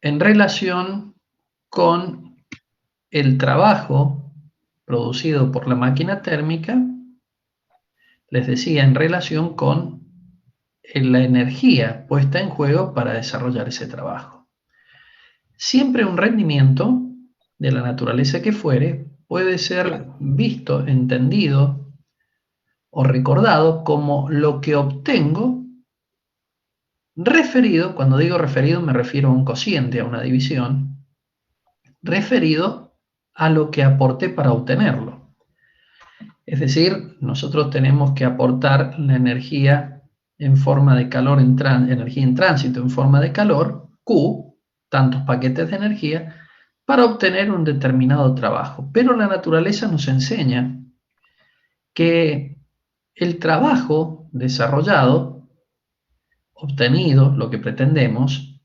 en relación con el trabajo producido por la máquina térmica, les decía, en relación con la energía puesta en juego para desarrollar ese trabajo. Siempre un rendimiento, de la naturaleza que fuere, puede ser visto, entendido o recordado como lo que obtengo referido, cuando digo referido me refiero a un cociente, a una división, referido a lo que aporté para obtenerlo. Es decir, nosotros tenemos que aportar la energía en forma de calor, energía en tránsito en forma de calor, Q, tantos paquetes de energía, para obtener un determinado trabajo. Pero la naturaleza nos enseña que el trabajo desarrollado, obtenido, lo que pretendemos,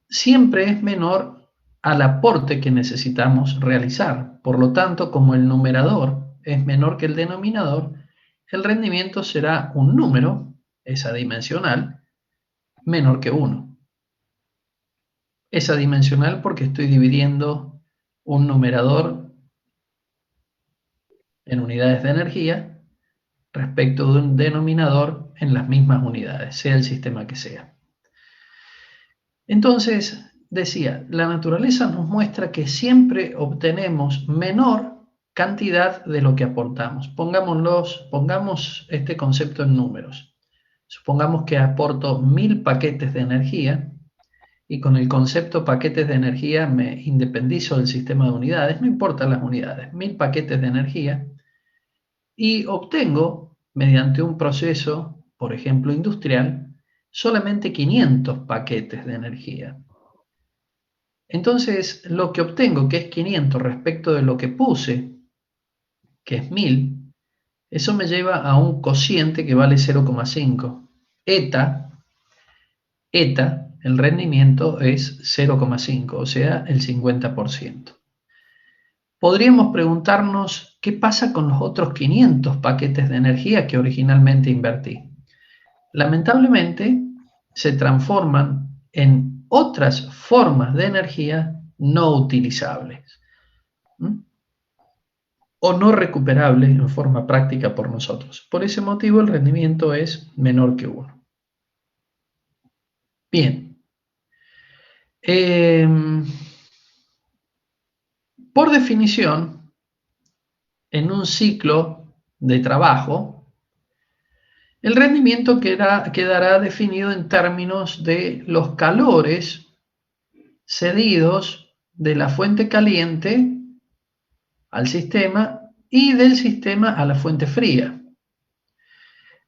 siempre es menor al aporte que necesitamos realizar. Por lo tanto, como el numerador es menor que el denominador, el rendimiento será un número, es adimensional, menor que 1. Es adimensional porque estoy dividiendo un numerador en unidades de energía respecto de un denominador en las mismas unidades, sea el sistema que sea. Entonces, decía, la naturaleza nos muestra que siempre obtenemos menor cantidad de lo que aportamos. Pongamos este concepto en números. Supongamos que aporto 1000 paquetes de energía y con el concepto paquetes de energía me independizo del sistema de unidades, no importan las unidades, 1000 paquetes de energía y obtengo, mediante un proceso, por ejemplo, industrial, solamente 500 paquetes de energía. Entonces, lo que obtengo, que es 500 respecto de lo que puse, que es 1000, eso me lleva a un cociente que vale 0,5. Eta, el rendimiento es 0,5, o sea, el 50%. Podríamos preguntarnos qué pasa con los otros 500 paquetes de energía que originalmente invertí. Lamentablemente, se transforman en otras formas de energía no utilizables o no recuperables en forma práctica por nosotros. Por ese motivo, el rendimiento es menor que 1. Bien. Por definición, en un ciclo de trabajo, el rendimiento quedará definido en términos de los calores cedidos de la fuente caliente al sistema y del sistema a la fuente fría,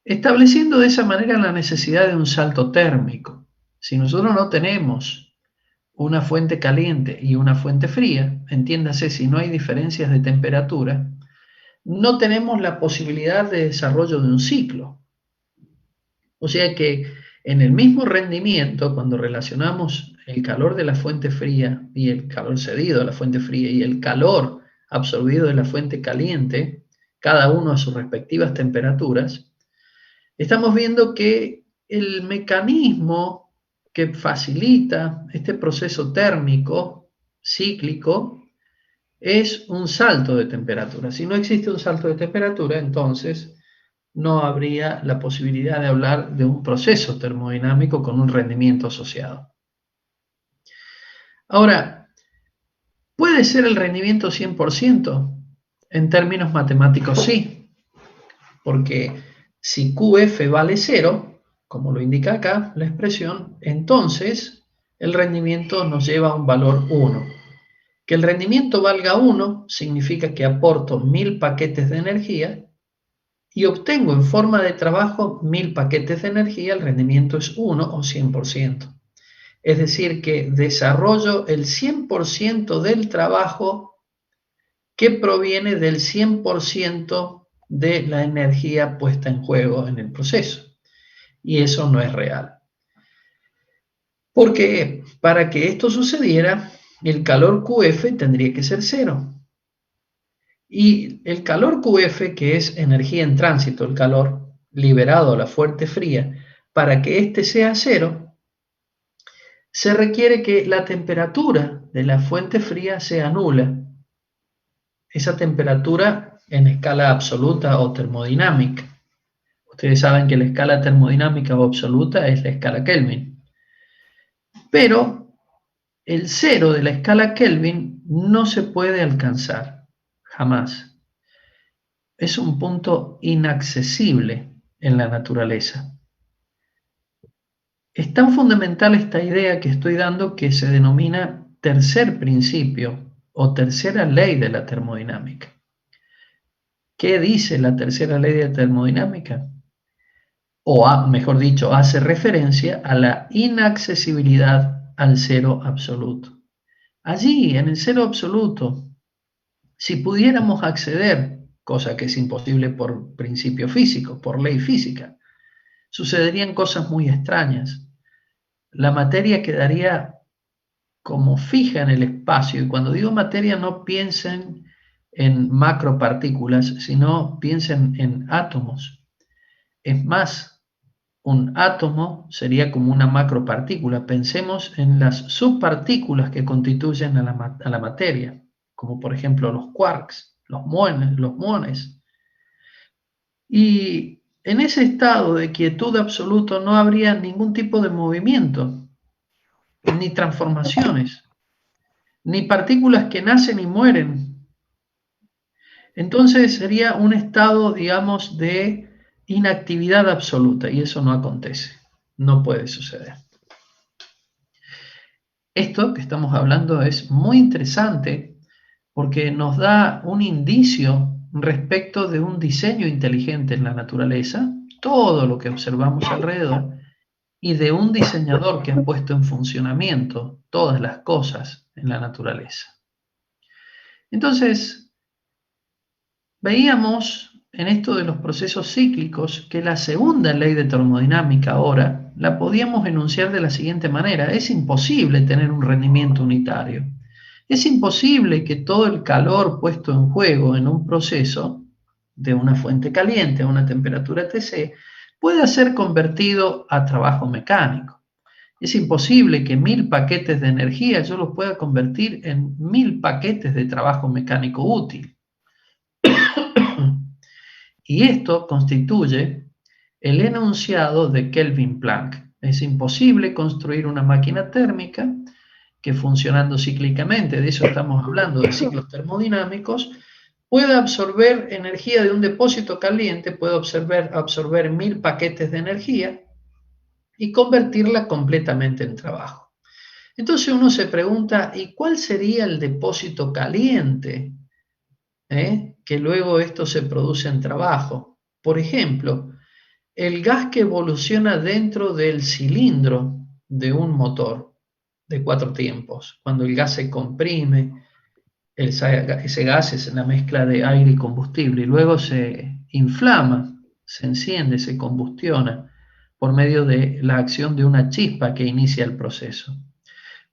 estableciendo de esa manera la necesidad de un salto térmico. Si nosotros no tenemos una fuente caliente y una fuente fría, entiéndase, si no hay diferencias de temperatura, no tenemos la posibilidad de desarrollo de un ciclo. O sea que en el mismo rendimiento, cuando relacionamos el calor de la fuente fría y el calor cedido de la fuente fría y el calor absorbido de la fuente caliente, cada uno a sus respectivas temperaturas, estamos viendo que el mecanismo que facilita este proceso térmico cíclico es un salto de temperatura. Si no existe un salto de temperatura, entonces no habría la posibilidad de hablar de un proceso termodinámico con un rendimiento asociado. Ahora, ¿puede ser el rendimiento 100%? En términos matemáticos sí, porque si QF vale 0, como lo indica acá la expresión, entonces el rendimiento nos lleva a un valor 1. Que el rendimiento valga 1 significa que aporto 1000 paquetes de energía y obtengo en forma de trabajo 1000 paquetes de energía, el rendimiento es 1 o 100%. Es decir, que desarrollo el 100% del trabajo que proviene del 100% de la energía puesta en juego en el proceso. Y eso no es real. Porque para que esto sucediera, el calor QF tendría que ser 0. Y el calor QF, que es energía en tránsito, el calor liberado a la fuente fría, para que éste sea 0, se requiere que la temperatura de la fuente fría sea nula. Esa temperatura en escala absoluta o termodinámica. Ustedes saben que la escala termodinámica o absoluta es la escala Kelvin. Pero el cero de la escala Kelvin no se puede alcanzar, jamás. Es un punto inaccesible en la naturaleza. Es tan fundamental esta idea que estoy dando que se denomina tercer principio o tercera ley de la termodinámica. ¿Qué dice la tercera ley de la termodinámica? Mejor dicho, hace referencia a la inaccesibilidad al cero absoluto. Allí, en el cero absoluto, si pudiéramos acceder, cosa que es imposible por principio físico, por ley física, sucederían cosas muy extrañas. La materia quedaría como fija en el espacio, y cuando digo materia no piensen en macropartículas, sino piensen en átomos. Es más, un átomo sería como una macropartícula. Pensemos en las subpartículas que constituyen a la materia, como por ejemplo los quarks, los muones. Y en ese estado de quietud absoluto no habría ningún tipo de movimiento, ni transformaciones, ni partículas que nacen y mueren. Entonces sería un estado, digamos, de inactividad absoluta, y eso no acontece, no puede suceder. Esto que estamos hablando es muy interesante porque nos da un indicio respecto de un diseño inteligente en la naturaleza, todo lo que observamos alrededor, y de un diseñador que ha puesto en funcionamiento todas las cosas en la naturaleza. Entonces, veíamos en esto de los procesos cíclicos que la segunda ley de termodinámica ahora la podíamos enunciar de la siguiente manera: es imposible tener un rendimiento unitario. Es imposible que todo el calor puesto en juego en un proceso de una fuente caliente a una temperatura Tc pueda ser convertido a trabajo mecánico. Es imposible que 1000 paquetes de energía yo los pueda convertir en 1000 paquetes de trabajo mecánico útil. Y esto constituye el enunciado de Kelvin-Planck. Es imposible construir una máquina térmica que, funcionando cíclicamente, de eso estamos hablando, de ciclos termodinámicos, pueda absorber energía de un depósito caliente, puede absorber 1000 paquetes de energía y convertirla completamente en trabajo. Entonces uno se pregunta, ¿y cuál sería el depósito caliente? Que luego esto se produce en trabajo. Por ejemplo, el gas que evoluciona dentro del cilindro de un motor de 4 tiempos. Cuando el gas se comprime, ese gas es la mezcla de aire y combustible, y luego se inflama, se enciende, se combustiona por medio de la acción de una chispa que inicia el proceso.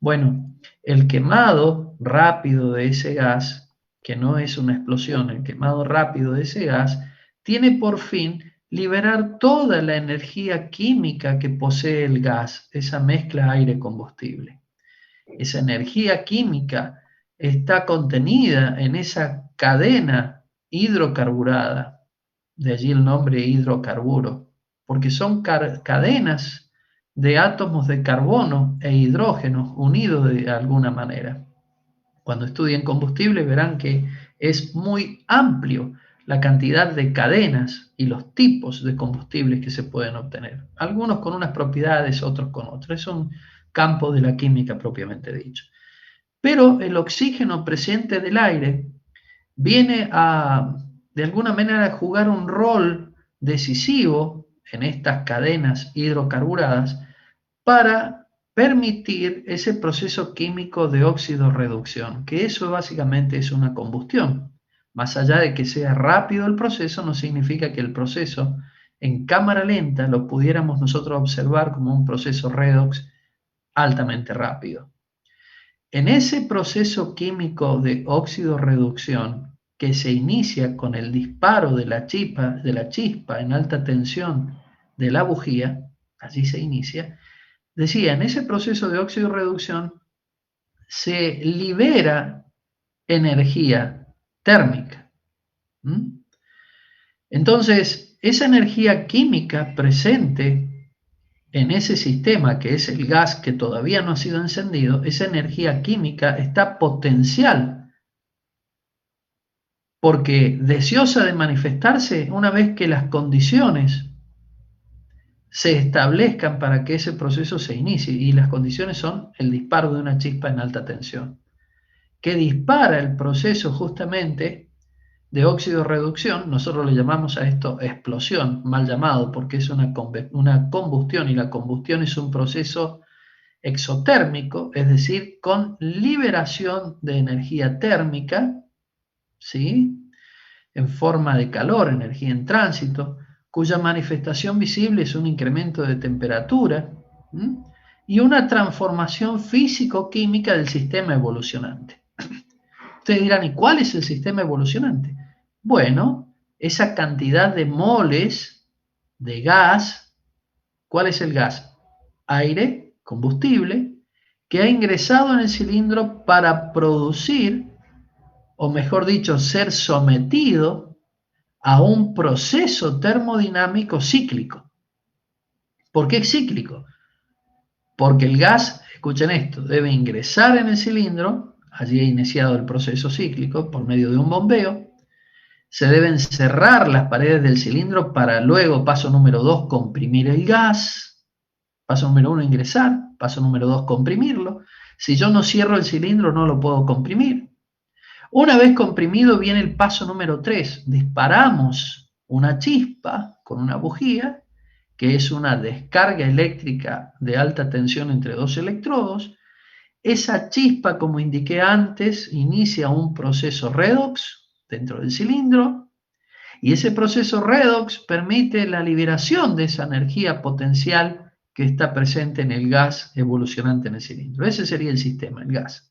Bueno, el quemado rápido de ese gas, que no es una explosión, el quemado rápido de ese gas, tiene por fin liberar toda la energía química que posee el gas, esa mezcla aire-combustible. Esa energía química está contenida en esa cadena hidrocarburada, de allí el nombre hidrocarburo, porque son cadenas de átomos de carbono e hidrógeno unidos de alguna manera. Cuando estudien combustible verán que es muy amplio la cantidad de cadenas y los tipos de combustibles que se pueden obtener. Algunos con unas propiedades, otros con otras. Es un campo de la química propiamente dicho. Pero el oxígeno presente del aire viene a, de alguna manera, a jugar un rol decisivo en estas cadenas hidrocarburadas para permitir ese proceso químico de óxido-reducción, que eso básicamente es una combustión. Más allá de que sea rápido el proceso, no significa que el proceso en cámara lenta lo pudiéramos nosotros observar como un proceso redox altamente rápido. En ese proceso químico de óxido-reducción que se inicia con el disparo de la chispa en alta tensión de la bujía, allí se inicia, decía, en ese proceso de óxido-reducción se libera energía térmica. Entonces, esa energía química presente en ese sistema, que es el gas que todavía no ha sido encendido, esa energía química está potencial, porque deseosa de manifestarse una vez que las condiciones se establezcan para que ese proceso se inicie, y las condiciones son el disparo de una chispa en alta tensión, que dispara el proceso justamente de óxido-reducción. Nosotros le llamamos a esto explosión, mal llamado, porque es una combustión, y la combustión es un proceso exotérmico, es decir, con liberación de energía térmica, ¿sí?, en forma de calor, energía en tránsito, cuya manifestación visible es un incremento de temperatura, y una transformación físico-química del sistema evolucionante. Ustedes dirán, ¿y cuál es el sistema evolucionante? Bueno, esa cantidad de moles de gas. ¿Cuál es el gas? Aire, combustible, que ha ingresado en el cilindro para producir, o mejor dicho, ser sometido a un proceso termodinámico cíclico. ¿Por qué cíclico? Porque el gas, escuchen esto, debe ingresar en el cilindro, allí ha iniciado el proceso cíclico por medio de un bombeo, se deben cerrar las paredes del cilindro para luego, paso número 2, comprimir el gas, paso número 1, ingresar, paso número 2, comprimirlo. Si yo no cierro el cilindro, no lo puedo comprimir. Una vez comprimido viene el paso número 3, disparamos una chispa con una bujía, que es una descarga eléctrica de alta tensión entre dos electrodos. Esa chispa, como indiqué antes, inicia un proceso redox dentro del cilindro, y ese proceso redox permite la liberación de esa energía potencial que está presente en el gas evolucionante en el cilindro. Ese sería el sistema, el gas.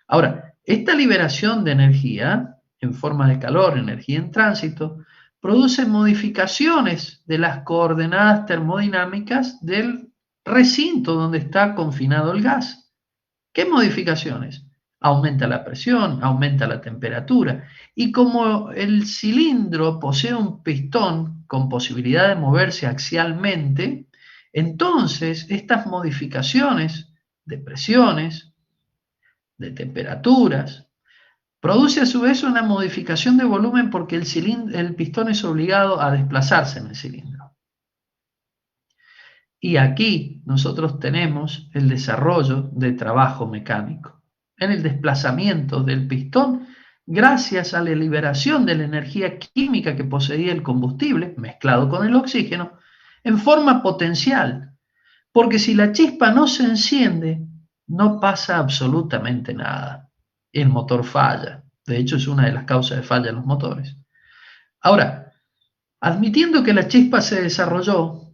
Ahora, esta liberación de energía en forma de calor, energía en tránsito, produce modificaciones de las coordenadas termodinámicas del recinto donde está confinado el gas. ¿Qué modificaciones? Aumenta la presión, aumenta la temperatura, y como el cilindro posee un pistón con posibilidad de moverse axialmente, entonces estas modificaciones de presiones, de temperaturas, produce a su vez una modificación de volumen, porque el pistón es obligado a desplazarse en el cilindro. Y aquí nosotros tenemos el desarrollo de trabajo mecánico, en el desplazamiento del pistón, gracias a la liberación de la energía química que poseía el combustible, mezclado con el oxígeno, en forma potencial. Porque si la chispa no se enciende, no pasa absolutamente nada. El motor falla. De hecho, es una de las causas de falla en los motores. Ahora, admitiendo que la chispa se desarrolló,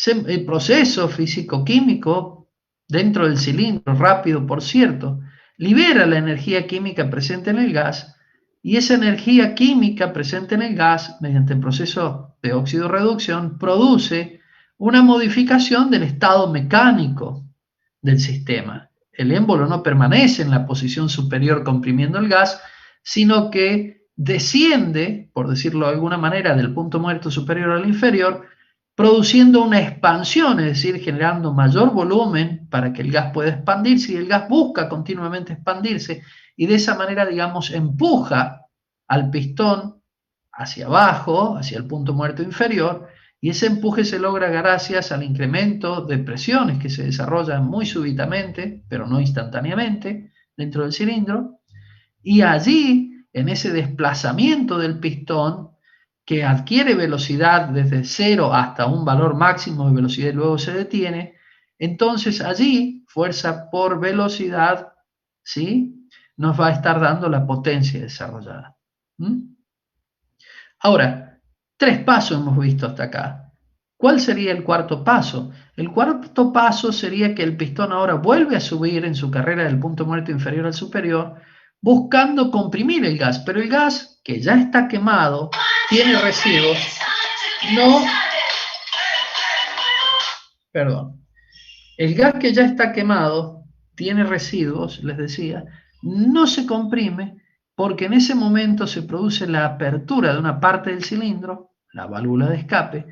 el proceso físico-químico dentro del cilindro, rápido por cierto, libera la energía química presente en el gas, y esa energía química presente en el gas, mediante el proceso de óxido-reducción, produce una modificación del estado mecánico del sistema. El émbolo no permanece en la posición superior comprimiendo el gas, sino que desciende, por decirlo de alguna manera, del punto muerto superior al inferior, produciendo una expansión, es decir, generando mayor volumen para que el gas pueda expandirse, y el gas busca continuamente expandirse, y de esa manera, digamos, empuja al pistón hacia abajo, hacia el punto muerto inferior, y ese empuje se logra gracias al incremento de presiones que se desarrollan muy súbitamente, pero no instantáneamente, dentro del cilindro, y allí, en ese desplazamiento del pistón, que adquiere velocidad desde 0 hasta un valor máximo de velocidad y luego se detiene, entonces allí, fuerza por velocidad, ¿sí?, nos va a estar dando la potencia desarrollada. Ahora, 3 pasos hemos visto hasta acá. ¿Cuál sería el cuarto paso? El cuarto paso sería que el pistón ahora vuelve a subir en su carrera del punto muerto inferior al superior, buscando comprimir el gas, pero el gas, que ya está quemado, tiene residuos, El gas que ya está quemado, tiene residuos, les decía, no se comprime porque en ese momento se produce la apertura de una parte del cilindro, la válvula de escape.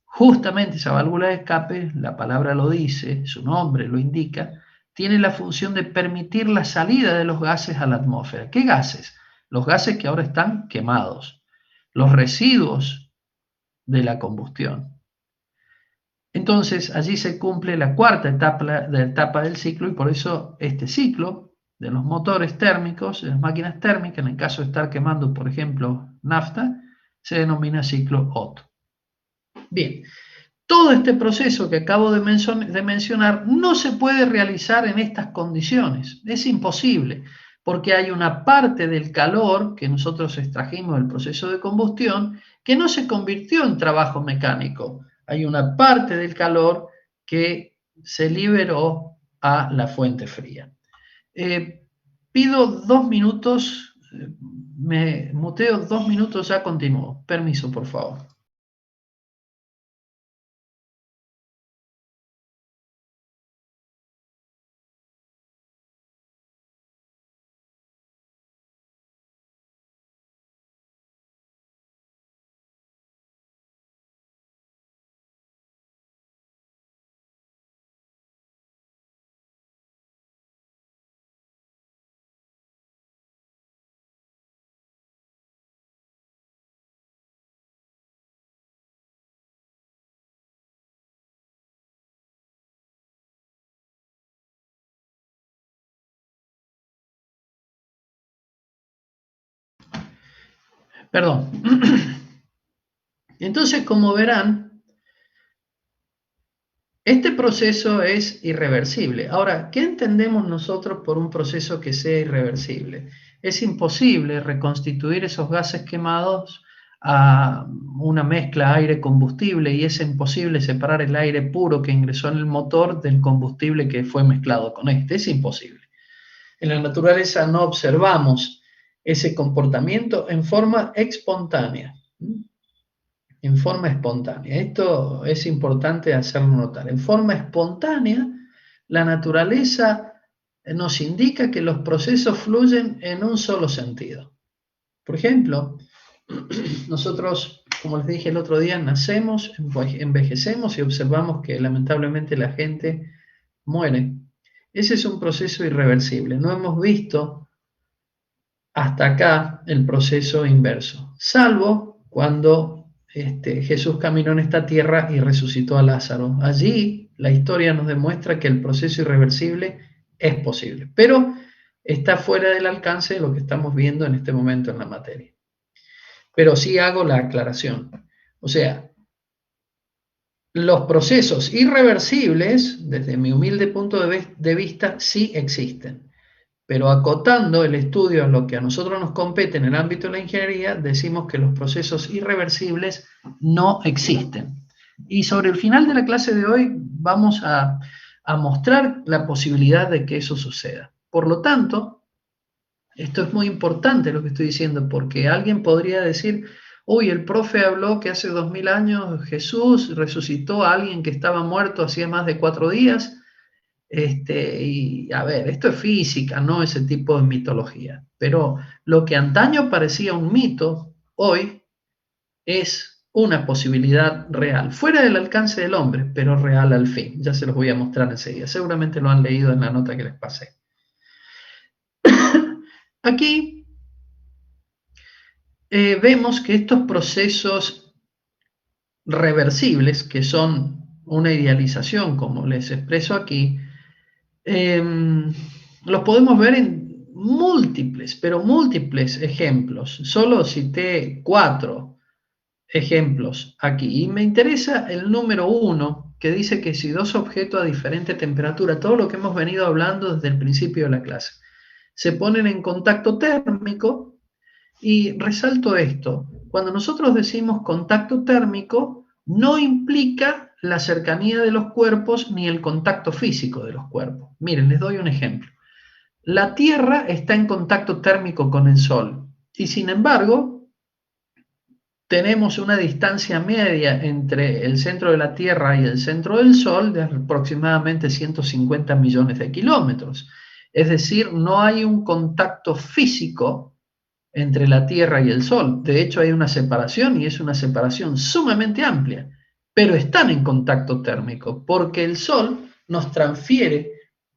Justamente esa válvula de escape, la palabra lo dice, su nombre lo indica, tiene la función de permitir la salida de los gases a la atmósfera. ¿Qué gases? Los gases que ahora están quemados, los residuos de la combustión. Entonces, allí se cumple la cuarta etapa del ciclo y por eso este ciclo de los motores térmicos, de las máquinas térmicas, en el caso de estar quemando, por ejemplo, nafta, se denomina ciclo Otto. Bien, todo este proceso que acabo de mencionar no se puede realizar en estas condiciones, es imposible, porque hay una parte del calor que nosotros extrajimos del proceso de combustión que no se convirtió en trabajo mecánico, hay una parte del calor que se liberó a la fuente fría. Pido 2 minutos, me muteo 2 minutos, ya continúo. Permiso, por favor. Perdón. Entonces, como verán, este proceso es irreversible. Ahora, ¿qué entendemos nosotros por un proceso que sea irreversible? Es imposible reconstituir esos gases quemados a una mezcla aire-combustible y es imposible separar el aire puro que ingresó en el motor del combustible que fue mezclado con este. Es imposible. En la naturaleza no observamos ese comportamiento en forma espontánea. En forma espontánea. Esto es importante hacerlo notar. En forma espontánea, la naturaleza nos indica que los procesos fluyen en un solo sentido. Por ejemplo, nosotros, como les dije el otro día, nacemos, envejecemos y observamos que lamentablemente la gente muere. Ese es un proceso irreversible. No hemos visto hasta acá el proceso inverso, salvo cuando Jesús caminó en esta tierra y resucitó a Lázaro. Allí la historia nos demuestra que el proceso irreversible es posible, pero está fuera del alcance de lo que estamos viendo en este momento en la materia. Pero sí hago la aclaración. O sea, los procesos irreversibles, desde mi humilde punto de vista, sí existen. Pero acotando el estudio a lo que a nosotros nos compete en el ámbito de la ingeniería, decimos que los procesos irreversibles no existen. Y sobre el final de la clase de hoy vamos a mostrar la posibilidad de que eso suceda. Por lo tanto, esto es muy importante lo que estoy diciendo, porque alguien podría decir, uy, el profe habló que hace 2000 años Jesús resucitó a alguien que estaba muerto hacía más de 4 días. Y a ver, esto es física, no ese tipo de mitología. Pero lo que antaño parecía un mito, hoy es una posibilidad real, fuera del alcance del hombre, pero real al fin. Ya se los voy a mostrar enseguida. Seguramente lo han leído en la nota que les pasé. Aquí vemos que estos procesos reversibles, que son una idealización, como les expreso aquí, los podemos ver en múltiples, pero múltiples ejemplos. Solo cité 4 ejemplos aquí. Y me interesa el número 1, que dice que si dos objetos a diferente temperatura, todo lo que hemos venido hablando desde el principio de la clase, se ponen en contacto térmico, y resalto esto, cuando nosotros decimos contacto térmico, no implica la cercanía de los cuerpos ni el contacto físico de los cuerpos. Miren, les doy un ejemplo. La Tierra está en contacto térmico con el Sol y sin embargo, tenemos una distancia media entre el centro de la Tierra y el centro del Sol de aproximadamente 150 millones de kilómetros. Es decir, no hay un contacto físico entre la Tierra y el Sol. De hecho, hay una separación y es una separación sumamente amplia, pero están en contacto térmico porque el Sol nos transfiere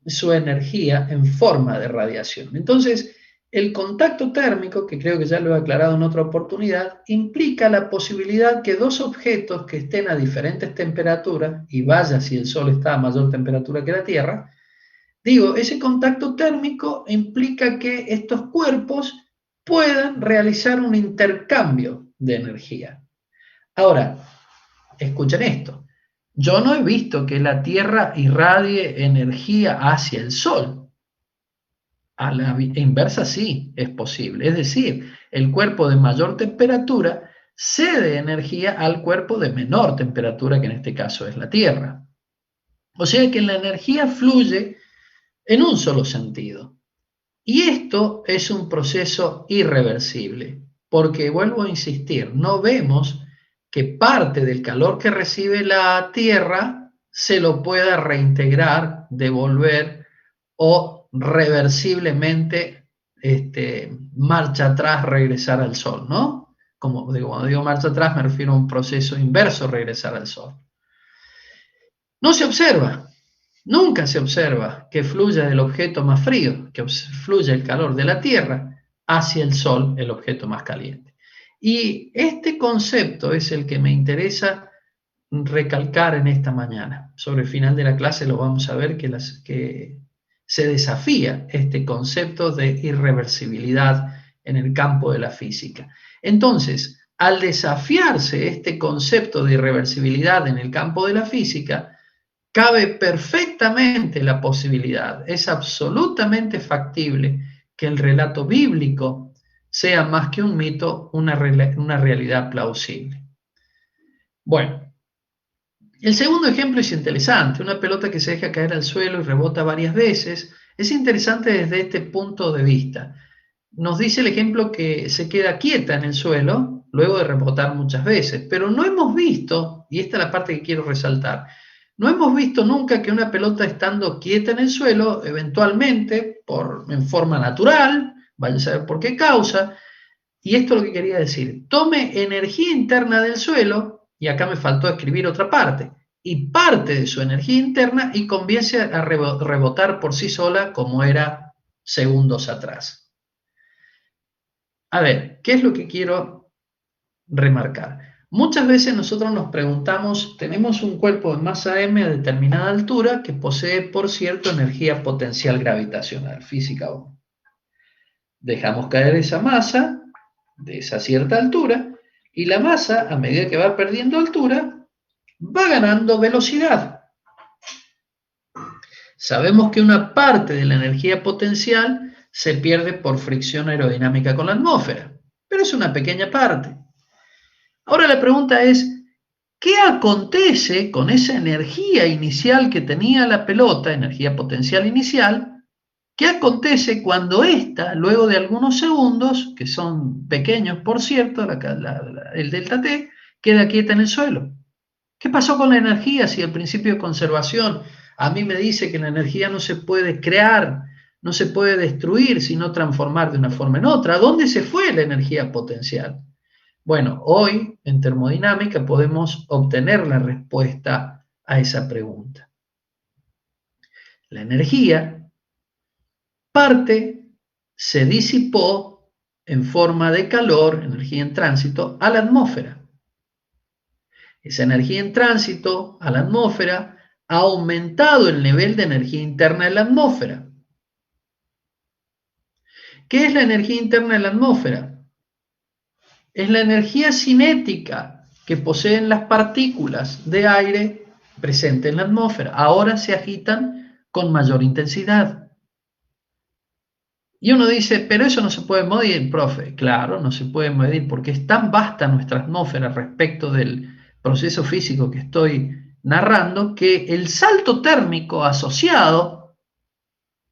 su energía en forma de radiación. Entonces, el contacto térmico, que creo que ya lo he aclarado en otra oportunidad, implica la posibilidad que dos objetos que estén a diferentes temperaturas, y vaya si el Sol está a mayor temperatura que la Tierra, digo, ese contacto térmico implica que estos cuerpos puedan realizar un intercambio de energía. Ahora, escuchen esto. Yo no he visto que la Tierra irradie energía hacia el Sol. A la inversa sí es posible. Es decir, el cuerpo de mayor temperatura cede energía al cuerpo de menor temperatura, que en este caso es la Tierra. O sea que la energía fluye en un solo sentido. Y esto es un proceso irreversible, porque vuelvo a insistir, no vemos que parte del calor que recibe la Tierra se lo pueda reintegrar, devolver o reversiblemente marcha atrás, regresar al Sol, ¿no? Como digo, cuando digo marcha atrás me refiero a un proceso inverso, regresar al Sol. No se observa, nunca se observa que fluya del objeto más frío, que fluya el calor de la Tierra hacia el Sol, el objeto más caliente. Y este concepto es el que me interesa recalcar en esta mañana. Sobre el final de la clase lo vamos a ver que se desafía este concepto de irreversibilidad en el campo de la física. Entonces, al desafiarse este concepto de irreversibilidad en el campo de la física, cabe perfectamente la posibilidad, es absolutamente factible que el relato bíblico sea más que un mito, una realidad plausible. Bueno, el segundo ejemplo es interesante, una pelota que se deja caer al suelo y rebota varias veces. Es interesante desde este punto de vista. Nos dice el ejemplo que se queda quieta en el suelo luego de rebotar muchas veces, pero no hemos visto, y esta es la parte que quiero resaltar, no hemos visto nunca que una pelota estando quieta en el suelo, eventualmente, en forma natural, vaya a saber por qué causa, y esto es lo que quería decir, tome energía interna del suelo, y acá me faltó escribir otra parte, y parte de su energía interna y comience a rebotar por sí sola como era segundos atrás. A ver, ¿qué es lo que quiero remarcar? Muchas veces nosotros nos preguntamos, tenemos un cuerpo de masa m a determinada altura que posee, por cierto, energía potencial gravitacional, física 1. Dejamos caer esa masa de esa cierta altura y la masa, a medida que va perdiendo altura, va ganando velocidad. Sabemos que una parte de la energía potencial se pierde por fricción aerodinámica con la atmósfera, pero es una pequeña parte. Ahora la pregunta es, ¿qué acontece con esa energía inicial que tenía la pelota, energía potencial inicial? ¿Qué acontece cuando ésta, luego de algunos segundos, que son pequeños por cierto, el delta T, queda quieta en el suelo? ¿Qué pasó con la energía si el principio de conservación a mí me dice que la energía no se puede crear, no se puede destruir, sino transformar de una forma en otra? ¿A dónde se fue la energía potencial? Bueno, hoy en termodinámica podemos obtener la respuesta a esa pregunta. La energía, parte, se disipó en forma de calor, energía en tránsito, a la atmósfera. Esa energía en tránsito a la atmósfera ha aumentado el nivel de energía interna en la atmósfera. ¿Qué es la energía interna en la atmósfera? Es la energía cinética que poseen las partículas de aire presentes en la atmósfera. Ahora se agitan con mayor intensidad. Y uno dice, pero eso no se puede medir, profe. Claro, no se puede medir porque es tan vasta nuestra atmósfera respecto del proceso físico que estoy narrando que el salto térmico asociado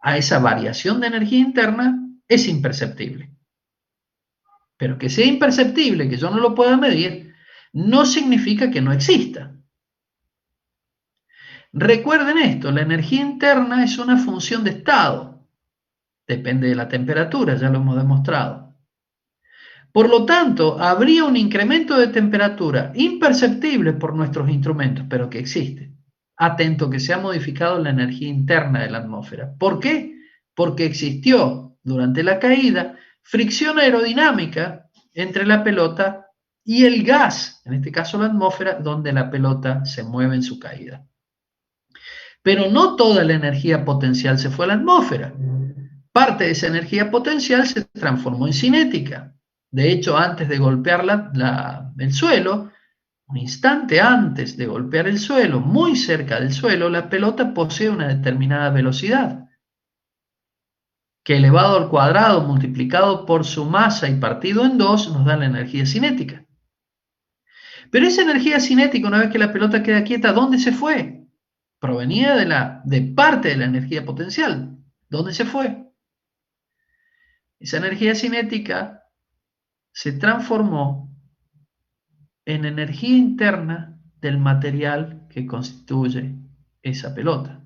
a esa variación de energía interna es imperceptible. Pero que sea imperceptible, que yo no lo pueda medir, no significa que no exista. Recuerden esto, la energía interna es una función de estado. Depende de la temperatura, ya lo hemos demostrado. Por lo tanto, habría un incremento de temperatura imperceptible por nuestros instrumentos, pero que existe. Atento que se ha modificado la energía interna de la atmósfera. ¿Por qué? Porque existió durante la caída fricción aerodinámica entre la pelota y el gas, en este caso la atmósfera, donde la pelota se mueve en su caída. Pero no toda la energía potencial se fue a la atmósfera. Parte de esa energía potencial se transformó en cinética. De hecho, antes de golpear el suelo, un instante antes de golpear el suelo, muy cerca del suelo, la pelota posee una determinada velocidad, que elevado al cuadrado multiplicado por su masa y partido en 2 nos da la energía cinética. Pero esa energía cinética, una vez que la pelota queda quieta, ¿dónde se fue? Provenía de parte de la energía potencial. ¿Dónde se fue? Esa energía cinética se transformó en energía interna del material que constituye esa pelota.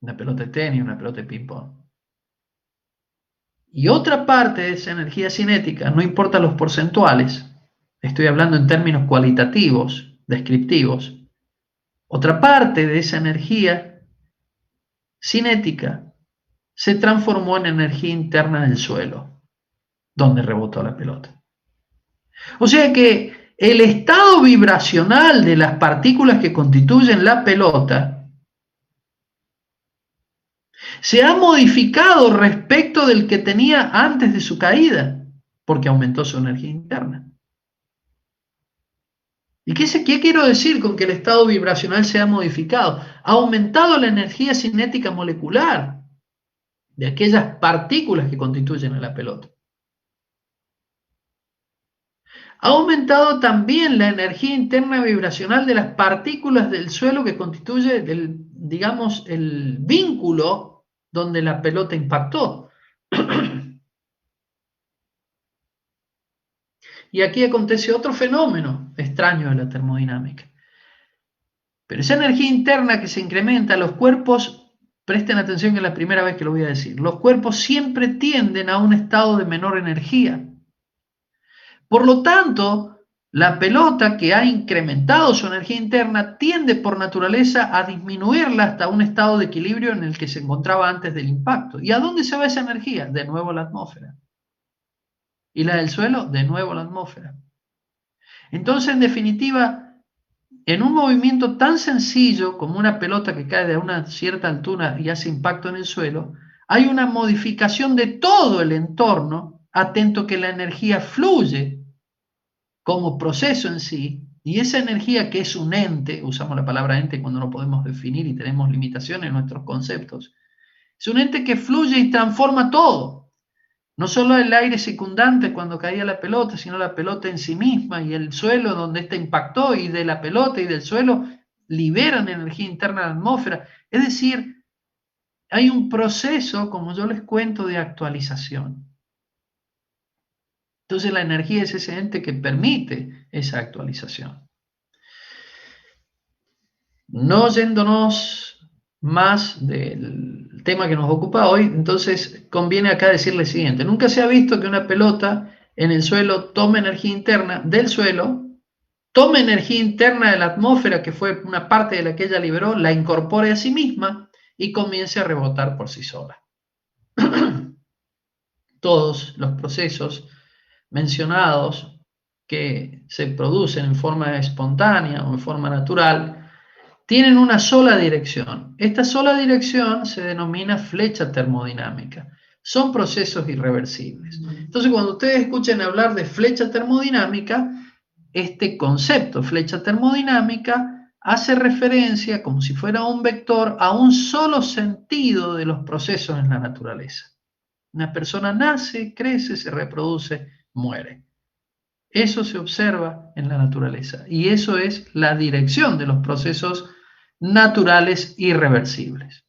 Una pelota de tenis, una pelota de ping-pong. Y otra parte de esa energía cinética, no importa los porcentuales, estoy hablando en términos cualitativos, descriptivos, otra parte de esa energía cinética se transformó en energía interna del suelo, donde rebotó la pelota. O sea que el estado vibracional de las partículas que constituyen la pelota se ha modificado respecto del que tenía antes de su caída, porque aumentó su energía interna. ¿Y qué quiero decir con que el estado vibracional se ha modificado? Ha aumentado la energía cinética molecular de aquellas partículas que constituyen a la pelota. Ha aumentado también la energía interna vibracional de las partículas del suelo que constituye digamos, el vínculo donde la pelota impactó. Y aquí acontece otro fenómeno extraño de la termodinámica. Pero esa energía interna que se incrementa, los cuerpos, presten atención que es la primera vez que lo voy a decir, los cuerpos siempre tienden a un estado de menor energía. Por lo tanto, la pelota que ha incrementado su energía interna tiende por naturaleza a disminuirla hasta un estado de equilibrio en el que se encontraba antes del impacto. ¿Y a dónde se va esa energía? De nuevo a la atmósfera. ¿Y la del suelo? De nuevo a la atmósfera. Entonces, en definitiva, en un movimiento tan sencillo como una pelota que cae de una cierta altura y hace impacto en el suelo, hay una modificación de todo el entorno, atento que la energía fluye como proceso en sí, y esa energía que es un ente, usamos la palabra ente cuando no podemos definir y tenemos limitaciones en nuestros conceptos, es un ente que fluye y transforma todo. No solo el aire circundante cuando caía la pelota, sino la pelota en sí misma y el suelo donde ésta impactó, y de la pelota y del suelo liberan energía interna a la atmósfera. Es decir, hay un proceso, como yo les cuento, de actualización. Entonces la energía es ese ente que permite esa actualización. No yéndonos más del tema que nos ocupa hoy, entonces conviene acá decirle lo siguiente: nunca se ha visto que una pelota en el suelo tome energía interna del suelo, tome energía interna de la atmósfera, que fue una parte de la que ella liberó, la incorpore a sí misma y comience a rebotar por sí sola. Todos los procesos mencionados que se producen en forma espontánea o en forma natural tienen una sola dirección. Esta sola dirección se denomina flecha termodinámica. Son procesos irreversibles. Entonces, cuando ustedes escuchen hablar de flecha termodinámica, este concepto, flecha termodinámica, hace referencia, como si fuera un vector, a un solo sentido de los procesos en la naturaleza. Una persona nace, crece, se reproduce, muere. Eso se observa en la naturaleza y eso es la dirección de los procesos naturales irreversibles.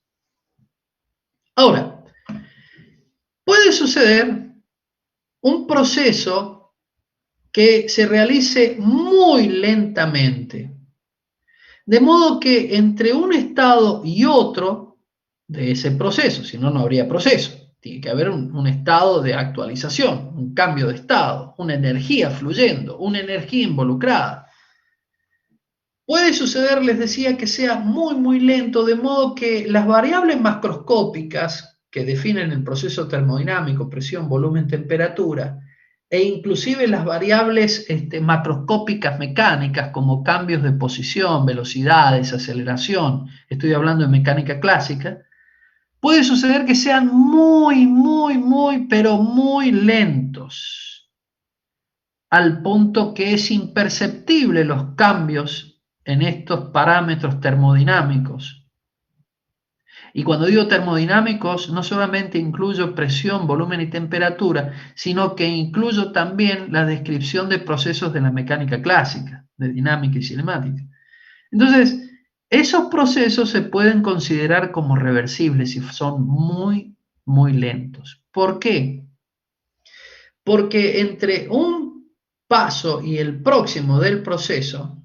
Ahora, puede suceder un proceso que se realice muy lentamente. De modo que entre un estado y otro de ese proceso, si no, no habría proceso. Tiene que haber un estado de actualización, un cambio de estado, una energía fluyendo, una energía involucrada. Puede suceder, les decía, que sea muy, muy lento, de modo que las variables macroscópicas que definen el proceso termodinámico, presión, volumen, temperatura, e inclusive las variables macroscópicas mecánicas como cambios de posición, velocidades, aceleración, estoy hablando de mecánica clásica, puede suceder que sean muy, muy, muy, pero muy lentos, al punto que es imperceptible los cambios en estos parámetros termodinámicos. Y cuando digo termodinámicos, no solamente incluyo presión, volumen y temperatura, sino que incluyo también la descripción de procesos de la mecánica clásica, de dinámica y cinemática. Entonces, esos procesos se pueden considerar como reversibles si son muy, muy lentos. ¿Por qué? Porque entre un paso y el próximo del proceso,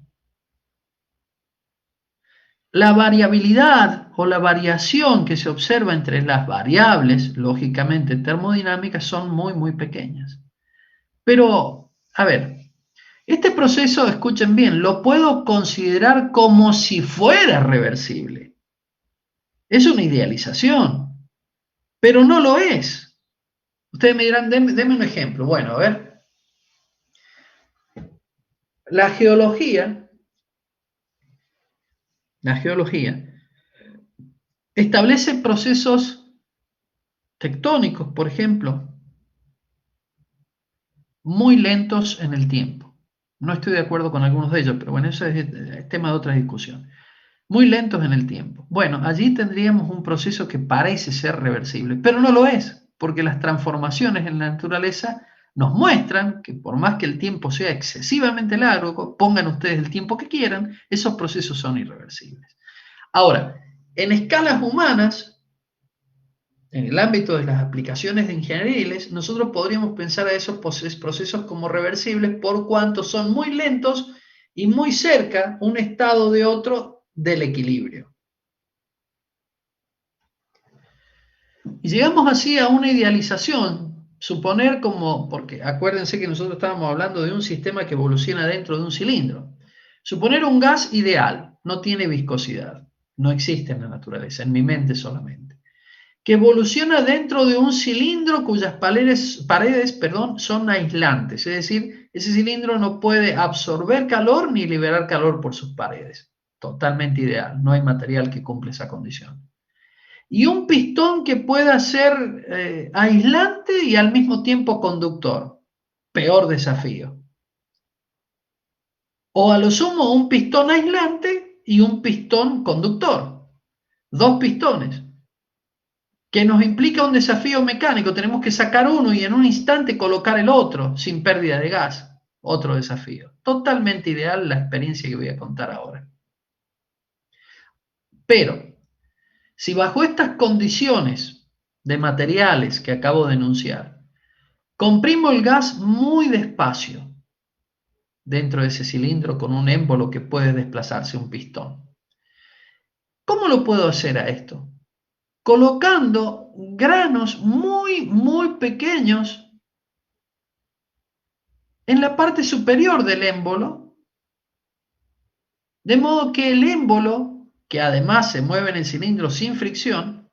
la variabilidad o la variación que se observa entre las variables, lógicamente termodinámicas, son muy, muy pequeñas. Pero, a ver, este proceso, escuchen bien, lo puedo considerar como si fuera reversible. Es una idealización, pero no lo es. Ustedes me dirán, denme un ejemplo. Bueno, a ver, la geología, la geología establece procesos tectónicos, por ejemplo, muy lentos en el tiempo. No estoy de acuerdo con algunos de ellos, pero bueno, eso es tema de otra discusión. Muy lentos en el tiempo. Bueno, allí tendríamos un proceso que parece ser reversible, pero no lo es, porque las transformaciones en la naturaleza nos muestran que por más que el tiempo sea excesivamente largo, pongan ustedes el tiempo que quieran, esos procesos son irreversibles. Ahora, en escalas humanas, en el ámbito de las aplicaciones de ingenieriles, nosotros podríamos pensar a esos procesos como reversibles por cuanto son muy lentos y muy cerca un estado de otro del equilibrio. Y llegamos así a una idealización, suponer como, porque acuérdense que nosotros estábamos hablando de un sistema que evoluciona dentro de un cilindro. Suponer un gas ideal, no tiene viscosidad, no existe en la naturaleza, en mi mente solamente, que evoluciona dentro de un cilindro cuyas paredes son aislantes, es decir, ese cilindro no puede absorber calor ni liberar calor por sus paredes. Totalmente ideal, no hay material que cumpla esa condición. Y un pistón que pueda ser aislante y al mismo tiempo conductor. Peor desafío. O a lo sumo un pistón aislante y un pistón conductor. Dos pistones. Que nos implica un desafío mecánico. Tenemos que sacar uno y en un instante colocar el otro sin pérdida de gas. Otro desafío. Totalmente ideal la experiencia que voy a contar ahora. Pero, si bajo estas condiciones de materiales que acabo de enunciar, comprimo el gas muy despacio dentro de ese cilindro con un émbolo que puede desplazarse un pistón. ¿Cómo lo puedo hacer a esto? Colocando granos muy, muy pequeños en la parte superior del émbolo, de modo que el émbolo, que además se mueve en el cilindro sin fricción,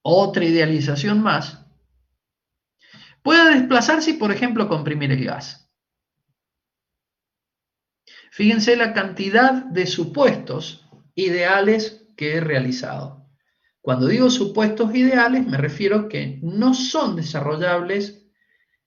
otra idealización más, pueda desplazarse y, por ejemplo, comprimir el gas. Fíjense la cantidad de supuestos ideales que he realizado. Cuando digo supuestos ideales, me refiero a que no son desarrollables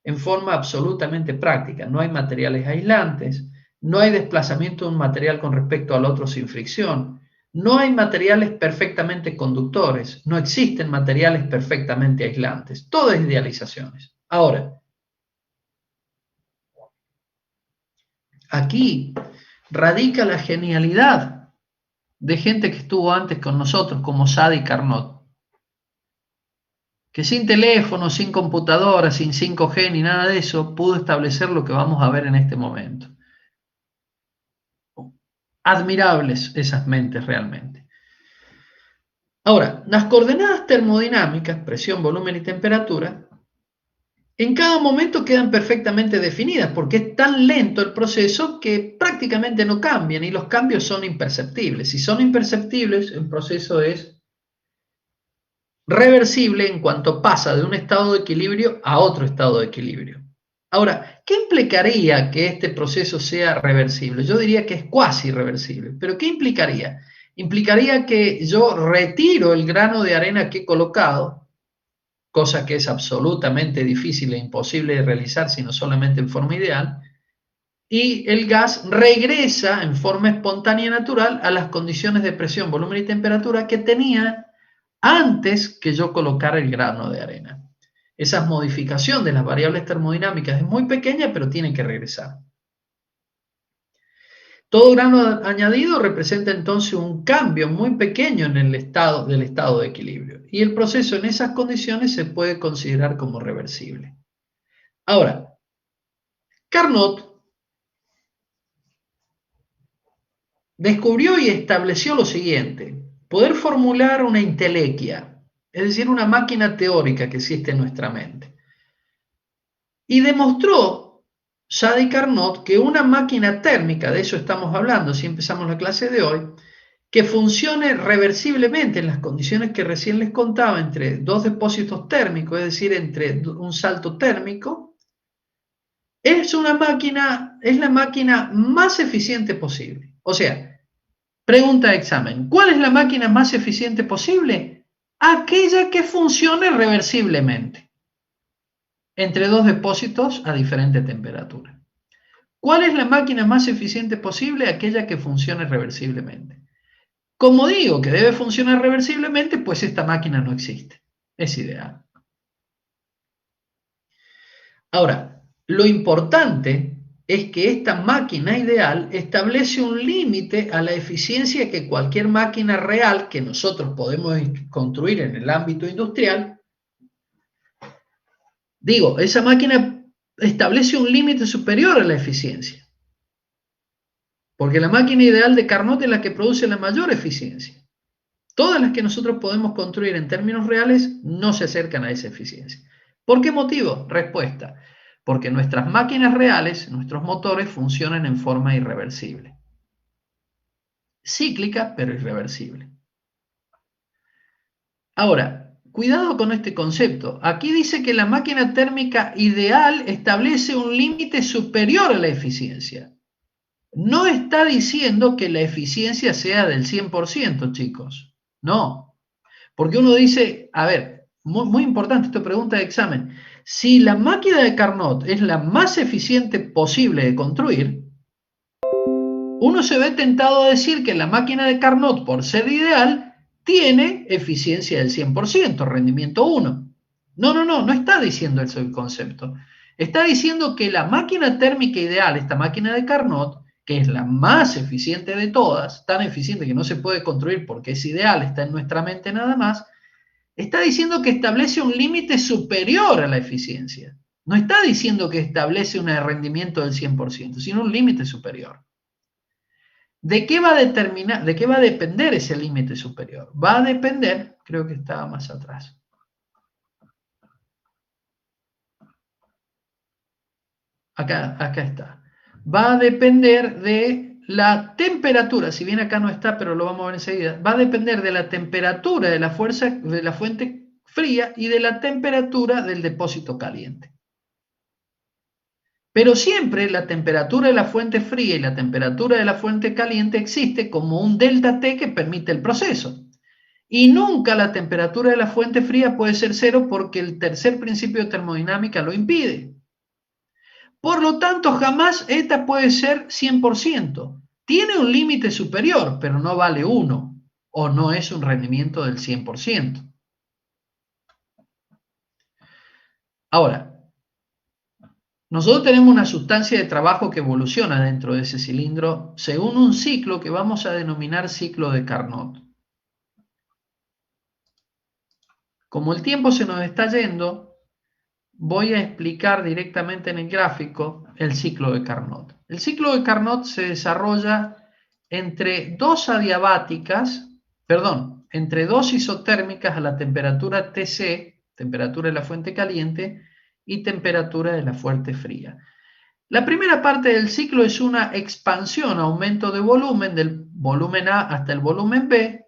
en forma absolutamente práctica. No hay materiales aislantes, no hay desplazamiento de un material con respecto al otro sin fricción, no hay materiales perfectamente conductores, no existen materiales perfectamente aislantes. Todas idealizaciones. Ahora, aquí radica la genialidad de gente que estuvo antes con nosotros, como Sadi Carnot. que sin teléfono, sin computadora, sin 5G ni nada de eso, pudo establecer lo que vamos a ver en este momento. Admirables esas mentes realmente. Ahora, las coordenadas termodinámicas, presión, volumen y temperatura, en cada momento quedan perfectamente definidas porque es tan lento el proceso que prácticamente no cambian y los cambios son imperceptibles. Si son imperceptibles, el proceso es reversible en cuanto pasa de un estado de equilibrio a otro estado de equilibrio. Ahora, ¿qué implicaría que este proceso sea reversible? Yo diría que es cuasi reversible, pero ¿qué implicaría? Implicaría que yo retiro el grano de arena que he colocado, cosa que es absolutamente difícil e imposible de realizar, sino solamente en forma ideal, y el gas regresa en forma espontánea y natural a las condiciones de presión, volumen y temperatura que tenía antes que yo colocara el grano de arena. Esa modificación de las variables termodinámicas es muy pequeña, pero tiene que regresar. Todo grano añadido representa entonces un cambio muy pequeño en el estado de equilibrio y el proceso en esas condiciones se puede considerar como reversible. Ahora, Carnot descubrió y estableció lo siguiente: poder formular una entelequia, es decir, una máquina teórica que existe en nuestra mente. Y demostró Sadi Carnot que una máquina térmica, de eso estamos hablando si empezamos la clase de hoy, que funcione reversiblemente en las condiciones que recién les contaba, entre dos depósitos térmicos, es decir, entre un salto térmico, es la máquina más eficiente posible. O sea, pregunta de examen: ¿cuál es la máquina más eficiente posible? Aquella que funcione reversiblemente entre dos depósitos a diferente temperatura. ¿Cuál es la máquina más eficiente posible? Aquella que funcione reversiblemente. Como digo que debe funcionar reversiblemente, pues esta máquina no existe. Es ideal. Ahora, lo importante es que esta máquina ideal establece un límite a la eficiencia que cualquier máquina real que nosotros podemos construir en el ámbito industrial. Digo, esa máquina establece un límite superior a la eficiencia, porque la máquina ideal de Carnot es la que produce la mayor eficiencia. Todas las que nosotros podemos construir en términos reales no se acercan a esa eficiencia. ¿Por qué motivo? Respuesta: porque nuestras máquinas reales, nuestros motores, funcionan en forma irreversible. Cíclica, pero irreversible. Ahora, cuidado con este concepto. Aquí dice que la máquina térmica ideal establece un límite superior a la eficiencia. No está diciendo que la eficiencia sea del 100%, chicos. No. Porque uno dice, a ver, muy importante esta pregunta de examen: si la máquina de Carnot es la más eficiente posible de construir, uno se ve tentado a decir que la máquina de Carnot, por ser ideal, tiene eficiencia del 100%, rendimiento 1. No está diciendo eso el concepto. Está diciendo que la máquina térmica ideal, esta máquina de Carnot, que es la más eficiente de todas, tan eficiente que no se puede construir porque es ideal, está en nuestra mente nada más, está diciendo que establece un límite superior a la eficiencia. No está diciendo que establece un rendimiento del 100%, sino un límite superior. ¿De qué va a depender ese límite superior? Va a depender, creo que estaba más atrás. Acá está. Va a depender de la temperatura, si bien acá no está, pero lo vamos a ver enseguida. Va a depender de la temperatura de la fuente fría y de la temperatura del depósito caliente. Pero siempre la temperatura de la fuente fría y la temperatura de la fuente caliente existe como un delta T que permite el proceso. Y nunca la temperatura de la fuente fría puede ser cero porque el tercer principio de termodinámica lo impide. Por lo tanto, jamás esta puede ser 100%. Tiene un límite superior, pero no vale 1 o no es un rendimiento del 100%. Ahora, nosotros tenemos una sustancia de trabajo que evoluciona dentro de ese cilindro según un ciclo que vamos a denominar ciclo de Carnot. Como el tiempo se nos está yendo, voy a explicar directamente en el gráfico el ciclo de Carnot. El ciclo de Carnot se desarrolla entre dos adiabáticas, perdón, entre dos isotérmicas a la temperatura TC, temperatura de la fuente caliente, y temperatura de la fuente fría. La primera parte del ciclo es una expansión, aumento de volumen, del volumen A hasta el volumen B,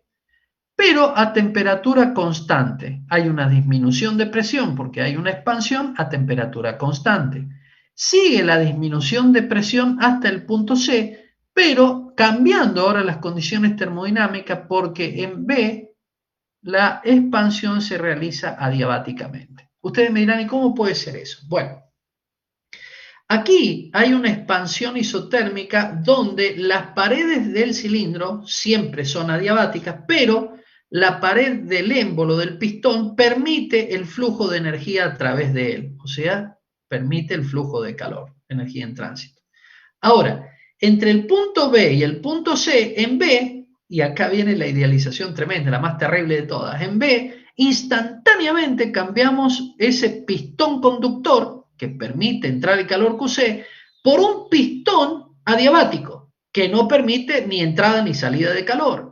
pero a temperatura constante. Hay una disminución de presión porque hay una expansión a temperatura constante. Sigue la disminución de presión hasta el punto C, pero cambiando ahora las condiciones termodinámicas porque en B la expansión se realiza adiabáticamente. Ustedes me dirán, ¿y cómo puede ser eso? Bueno, aquí hay una expansión isotérmica donde las paredes del cilindro siempre son adiabáticas, pero la pared del émbolo del pistón permite el flujo de energía a través de él, o sea, permite el flujo de calor, energía en tránsito. Ahora, entre el punto B y el punto C, en B, y acá viene la idealización tremenda, la más terrible de todas, en B, instantáneamente cambiamos ese pistón conductor que permite entrar el calor QC por un pistón adiabático que no permite ni entrada ni salida de calor.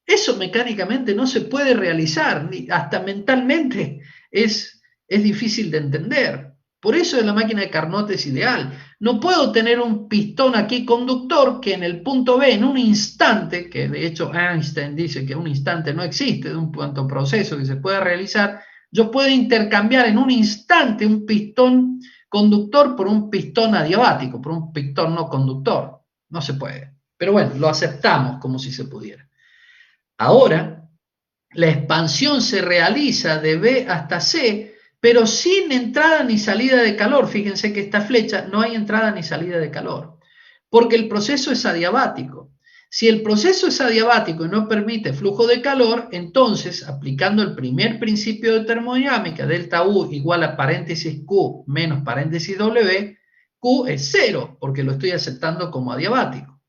Eso mecánicamente no se puede realizar, ni hasta mentalmente es difícil de entender. Por eso la máquina de Carnot es ideal. No puedo tener un pistón aquí conductor que en el punto B, en un instante, que de hecho Einstein dice que un instante no existe de un cuanto proceso que se pueda realizar, yo puedo intercambiar en un instante un pistón conductor por un pistón adiabático, por un pistón no conductor. No se puede. Pero bueno, lo aceptamos como si se pudiera. Ahora, la expansión se realiza de B hasta C, pero sin entrada ni salida de calor. Fíjense que esta flecha no hay entrada ni salida de calor, porque el proceso es adiabático. Si el proceso es adiabático y no permite flujo de calor, entonces, aplicando el primer principio de termodinámica, delta U igual a paréntesis Q menos paréntesis W, Q es cero, porque lo estoy aceptando como adiabático.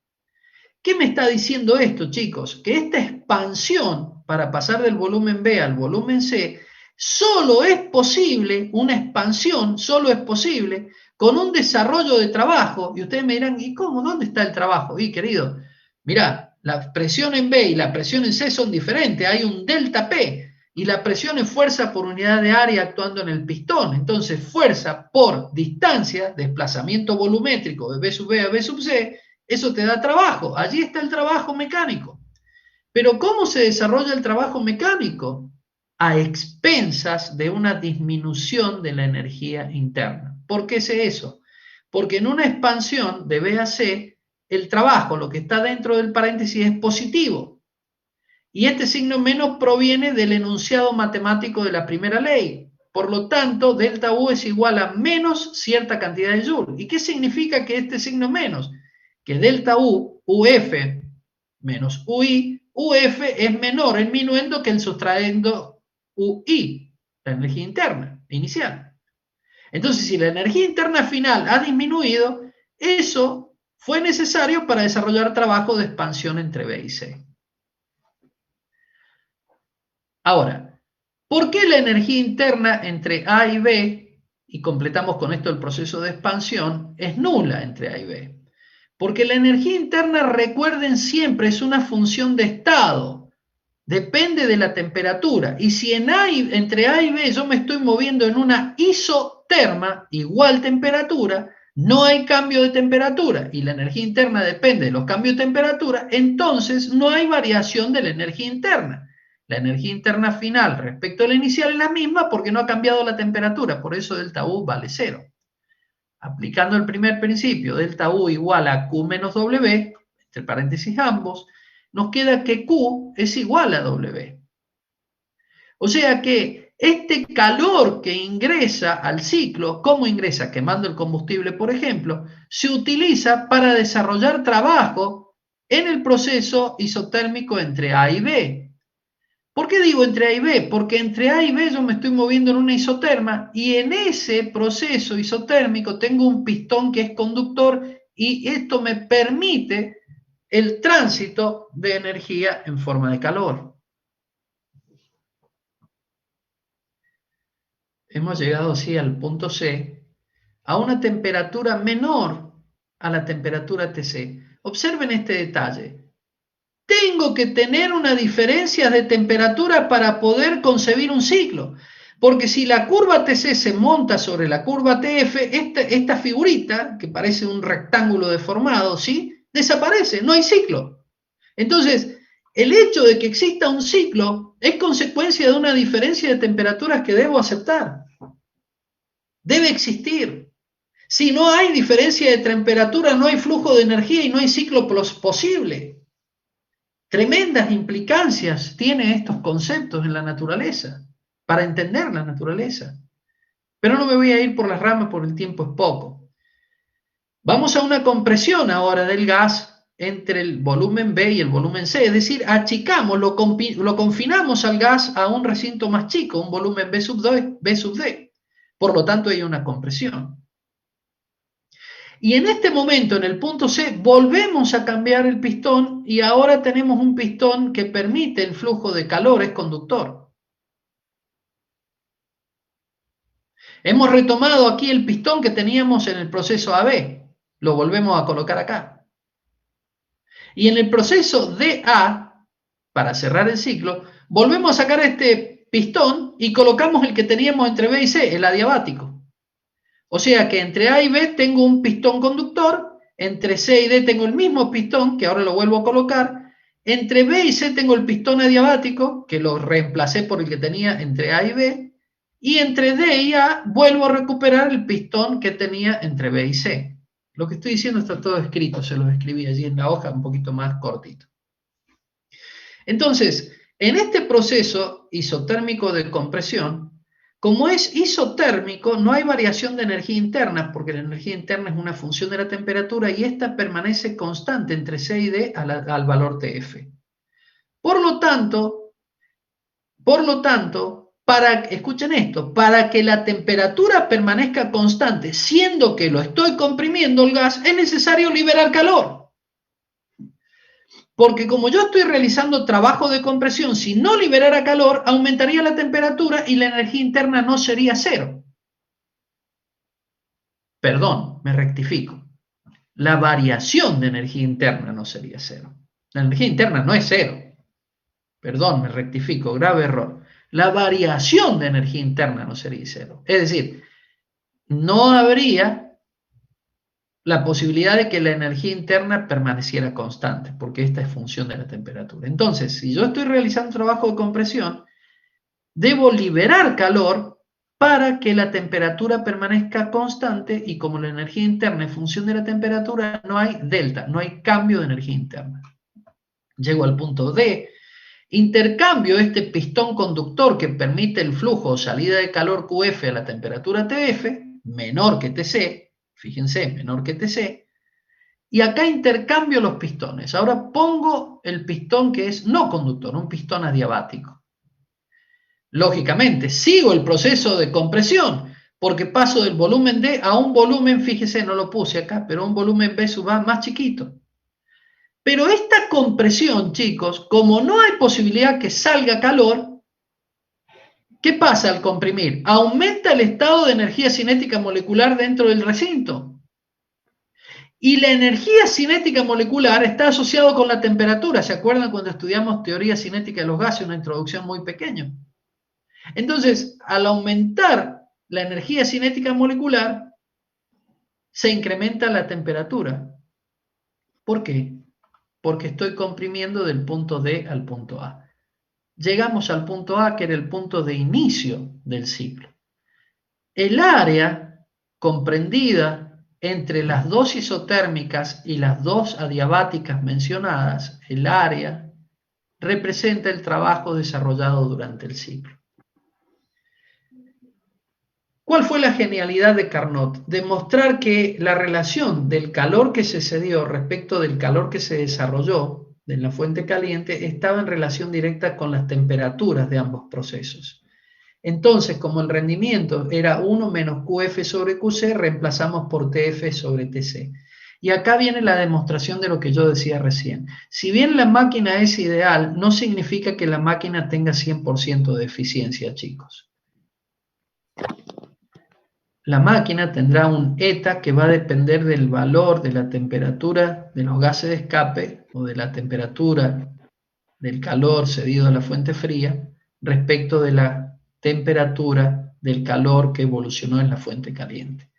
¿Qué me está diciendo esto, chicos? Que esta expansión para pasar del volumen B al volumen C solo es posible, una expansión solo es posible con un desarrollo de trabajo. Y ustedes me dirán, ¿y cómo? ¿Dónde está el trabajo? Y querido, mirá, la presión en B y la presión en C son diferentes, hay un delta P y la presión es fuerza por unidad de área actuando en el pistón. Entonces, fuerza por distancia, desplazamiento volumétrico de B sub B a B sub C, eso te da trabajo, allí está el trabajo mecánico. Pero ¿cómo se desarrolla el trabajo mecánico? A expensas de una disminución de la energía interna. ¿Por qué sé eso? Porque en una expansión de B a C, el trabajo, lo que está dentro del paréntesis, es positivo. Y este signo menos proviene del enunciado matemático de la primera ley. Por lo tanto, delta U es igual a menos cierta cantidad de joule. ¿Y qué significa que este signo menos? Que delta U, UF menos UI, UF es menor en minuendo que el sustraendo UI, la energía interna inicial. Entonces, si la energía interna final ha disminuido, eso fue necesario para desarrollar trabajo de expansión entre B y C. Ahora, ¿por qué la energía interna entre A y B, y completamos con esto el proceso de expansión, es nula entre A y B? Porque la energía interna, recuerden siempre, es una función de estado, depende de la temperatura. Y si entre A y B yo me estoy moviendo en una isoterma, igual temperatura, no hay cambio de temperatura y la energía interna depende de los cambios de temperatura, entonces no hay variación de la energía interna. La energía interna final respecto a la inicial es la misma porque no ha cambiado la temperatura, por eso delta U vale cero. Aplicando el primer principio, delta U igual a Q menos W, entre paréntesis ambos, nos queda que Q es igual a W. O sea que este calor que ingresa al ciclo, ¿cómo ingresa? Quemando el combustible, por ejemplo, se utiliza para desarrollar trabajo en el proceso isotérmico entre A y B. ¿Por qué digo entre A y B? Porque entre A y B yo me estoy moviendo en una isoterma y en ese proceso isotérmico tengo un pistón que es conductor y esto me permite el tránsito de energía en forma de calor. hemos llegado así al punto C, a una temperatura menor a la temperatura TC. Observen este detalle. Tengo que tener una diferencia de temperatura para poder concebir un ciclo. Porque si la curva TC se monta sobre la curva TF, esta figurita, que parece un rectángulo deformado, ¿sí?, desaparece, no hay ciclo. Entonces, el hecho de que exista un ciclo es consecuencia de una diferencia de temperaturas que debo aceptar. Debe existir. Si no hay diferencia de temperatura, no hay flujo de energía y no hay ciclo posible. Tremendas implicancias tienen estos conceptos en la naturaleza, para entender la naturaleza. Pero no me voy a ir por las ramas porque el tiempo es poco. Vamos a una compresión ahora del gas entre el volumen B y el volumen C, es decir, achicamos, lo confinamos al gas a un recinto más chico, un volumen B sub D. Por lo tanto, hay una compresión. Y en este momento, en el punto C, volvemos a cambiar el pistón y ahora tenemos un pistón que permite el flujo de calor, es conductor. Hemos retomado aquí el pistón que teníamos en el proceso AB, lo volvemos a colocar acá. Y en el proceso DA, para cerrar el ciclo, volvemos a sacar este pistón y colocamos el que teníamos entre B y C, el adiabático. O sea que entre A y B tengo un pistón conductor, entre C y D tengo el mismo pistón, que ahora lo vuelvo a colocar, entre B y C tengo el pistón adiabático, que lo reemplacé por el que tenía entre A y B, y entre D y A vuelvo a recuperar el pistón que tenía entre B y C. Lo que estoy diciendo está todo escrito, se lo escribí allí en la hoja un poquito más cortito. Entonces, en este proceso isotérmico de compresión, como es isotérmico, no hay variación de energía interna, porque la energía interna es una función de la temperatura y esta permanece constante entre C y D al valor TF. Por lo tanto, escuchen esto, para que la temperatura permanezca constante, siendo que lo estoy comprimiendo el gas, es necesario liberar calor. Porque como yo estoy realizando trabajo de compresión, si no liberara calor, aumentaría la temperatura y la energía interna no sería cero. Perdón, me rectifico. La variación de energía interna no sería cero. La energía interna no es cero. Perdón, me rectifico, grave error. La variación de energía interna no sería cero. Es decir, no habría la posibilidad de que la energía interna permaneciera constante, porque esta es función de la temperatura. Entonces, si yo estoy realizando trabajo de compresión, debo liberar calor para que la temperatura permanezca constante y como la energía interna es función de la temperatura, no hay delta, no hay cambio de energía interna. Llego al punto D, intercambio este pistón conductor que permite el flujo o salida de calor QF a la temperatura TF, menor que TC, fíjense, menor que TC, y acá intercambio los pistones. Ahora pongo el pistón que es no conductor, un pistón adiabático. Lógicamente, sigo el proceso de compresión, porque paso del volumen D a un volumen, fíjese, no lo puse acá, pero un volumen B sub A más chiquito. Pero esta compresión, chicos, como no hay posibilidad que salga calor, ¿qué pasa al comprimir? Aumenta el estado de energía cinética molecular dentro del recinto. Y la energía cinética molecular está asociada con la temperatura. ¿Se acuerdan cuando estudiamos teoría cinética de los gases? Una introducción muy pequeña. Entonces, al aumentar la energía cinética molecular, se incrementa la temperatura. ¿Por qué? Porque estoy comprimiendo del punto D al punto A. Llegamos al punto A, que era el punto de inicio del ciclo. El área comprendida entre las dos isotérmicas y las dos adiabáticas mencionadas, el área, representa el trabajo desarrollado durante el ciclo. ¿Cuál fue la genialidad de Carnot? Demostrar que la relación del calor que se cedió respecto del calor que se desarrolló en la fuente caliente estaba en relación directa con las temperaturas de ambos procesos. Entonces, como el rendimiento era 1 menos QF sobre QC, reemplazamos por TF sobre TC. Y acá viene la demostración de lo que yo decía recién. Si bien la máquina es ideal, no significa que la máquina tenga 100% de eficiencia, chicos. La máquina tendrá un eta que va a depender del valor de la temperatura de los gases de escape o de la temperatura del calor cedido a la fuente fría respecto de la temperatura del calor que evolucionó en la fuente caliente.